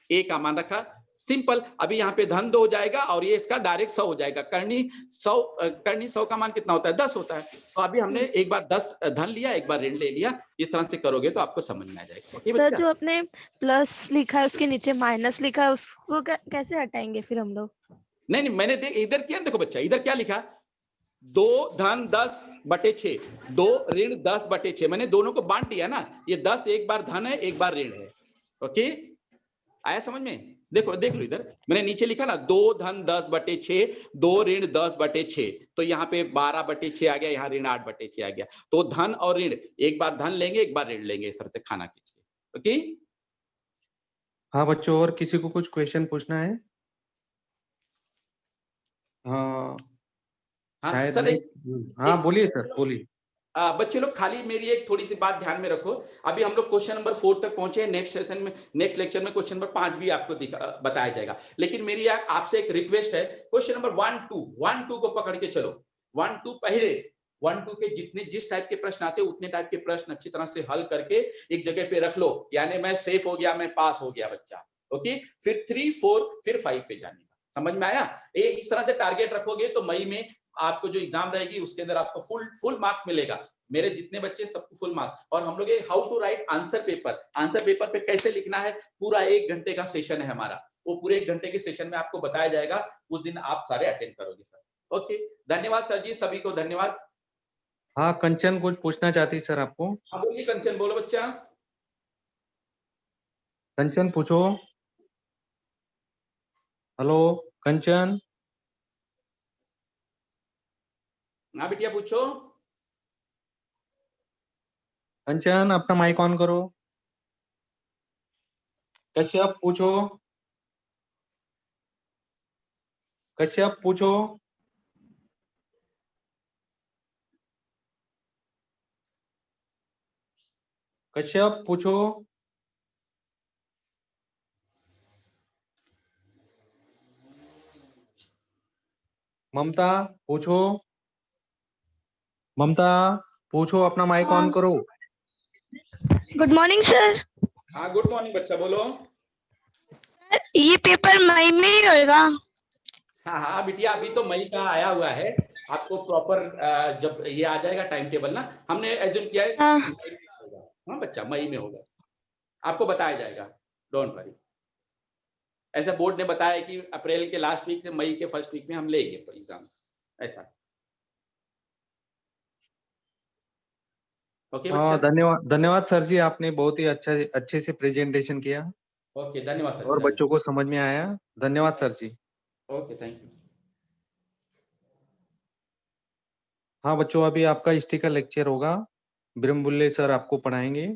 a का मान रखा, सिंपल। अभी यहाँ पे धन 2 हो जाएगा और ये इसका डायरेक्ट 100 हो जाएगा। करनी 100 का मान कितना होता है, 10 होता है। तो अभी हमने एक बार 10 धन लिया, एक बार ऋण ले लिया। इस तरह से करोगे तो आपको समझ में आ जाएगा। ओके सर बच्चा? जो आपने प्लस लिखा है उसके नीचे माइनस लिखा है, उसको कैसे हटाएंगे फिर हम लोग? नहीं मैंने इधर किया, देखो बच्चा इधर क्या लिखा, 2 धन 10/6, 2 ऋण 10/6, मैंने दोनों को बांट दिया ना। ये 10 एक बार धन है, एक बार ऋण है। ओके, आया समझ में? देखो देख लो इधर मैंने नीचे लिखा ना, 2 धन 10/6, 2 ऋण 10/6, तो यहाँ पे 12/6 आ गया, यहाँ ऋण 8/6 आ गया। तो धन और ऋण, एक बार धन लेंगे, एक बार ऋण लेंगे, इस तरह से खाना खींच के। ओके, हाँ बच्चों, और किसी को कुछ क्वेश्चन पूछना है? हाँ हाँ शायद सर, हाँ बोलिए सर, बोलिए। बच्चे लोग खाली मेरी एक थोड़ी सी बात ध्यान में रखो। अभी हम लोग क्वेश्चन नंबर 4 तक पहुंचे हैं। नेक्स्ट सेशन में, नेक्स्ट लेक्चर में क्वेश्चन नंबर 5 भी आपको बताया जाएगा। लेकिन मेरी आपसे एक रिक्वेस्ट है, क्वेश्चन नंबर 1 2 को पकड़ के चलो। 1 2 पहले 1 2 के जितने जिस टाइप के प्रश्न आते हैं उतने टाइप के प्रश्न अच्छी तरह से हल करके एक जगह पे रख लो, यानी मैं सेफ हो गया, मैं पास हो गया बच्चा। ओके, फिर 3 4 फिर 5 पे जाने का। समझ में आया? ये इस तरह से टारगेट रखोगे तो मई में आपको जो एग्जाम रहेगी उसके अंदर आपको फुल मार्क्स मिलेगा। मेरे जितने बच्चे सबको फुल मार्क्स। और हम लोग ये how to write answer paper पे कैसे लिखना है, पूरा 1 घंटे का सेशन है हमारा। वो पूरे 1 घंटे के सेशन में आपको बताया जाएगा, उस दिन आप सारे अटेंड करोगे सर। ओके, धन्यवाद सर जी, सभी को धन्यवाद। हाँ, कंचन कुछ पूछना चाहती सर आपको। हाँ बोलिए कंचन, बोलो बच्चा। कंचन पूछो। हेलो कंचन। हाँ बिटिया पूछो। कंचन अपना माइक ऑन करो। कश्यप पूछो। कश्यप पूछो। कश्यप पूछो। ममता पूछो। ममता पूछो, अपना माइक ऑन करो। Good morning sir. हाँ गुड मॉर्निंग बच्चा, बोलो। ये पेपर मई में ही होगा? हाँ बिटिया, अभी तो मई का आया हुआ है। आपको प्रॉपर जब ये आ जाएगा टाइम टेबल ना, हमने एज्यूम किया है हाँ। मई में होगा। हाँ बच्चा, मई में होगा, आपको बताया जाएगा, डोंट वरी। ऐसा बोर्ड ने बताया कि अप्रैल के लास्ट वीक से मई के फर्स्ट वीक में हम लेंगे एग्जाम, ऐसा। ओके हाँ, बच्चा, धन्यवाद धन्यवाद सर जी, आपने बहुत ही अच्छे से प्रेजेंटेशन किया ओके धन्यवाद सर, और बच्चों को समझ में आया। धन्यवाद sir ji. Okay thank you. हाँ बच्चों, अभी आपका हिस्ट्री का लेक्चर होगा, ब्रह्मबुल्ले सर आपको पढ़ाएंगे।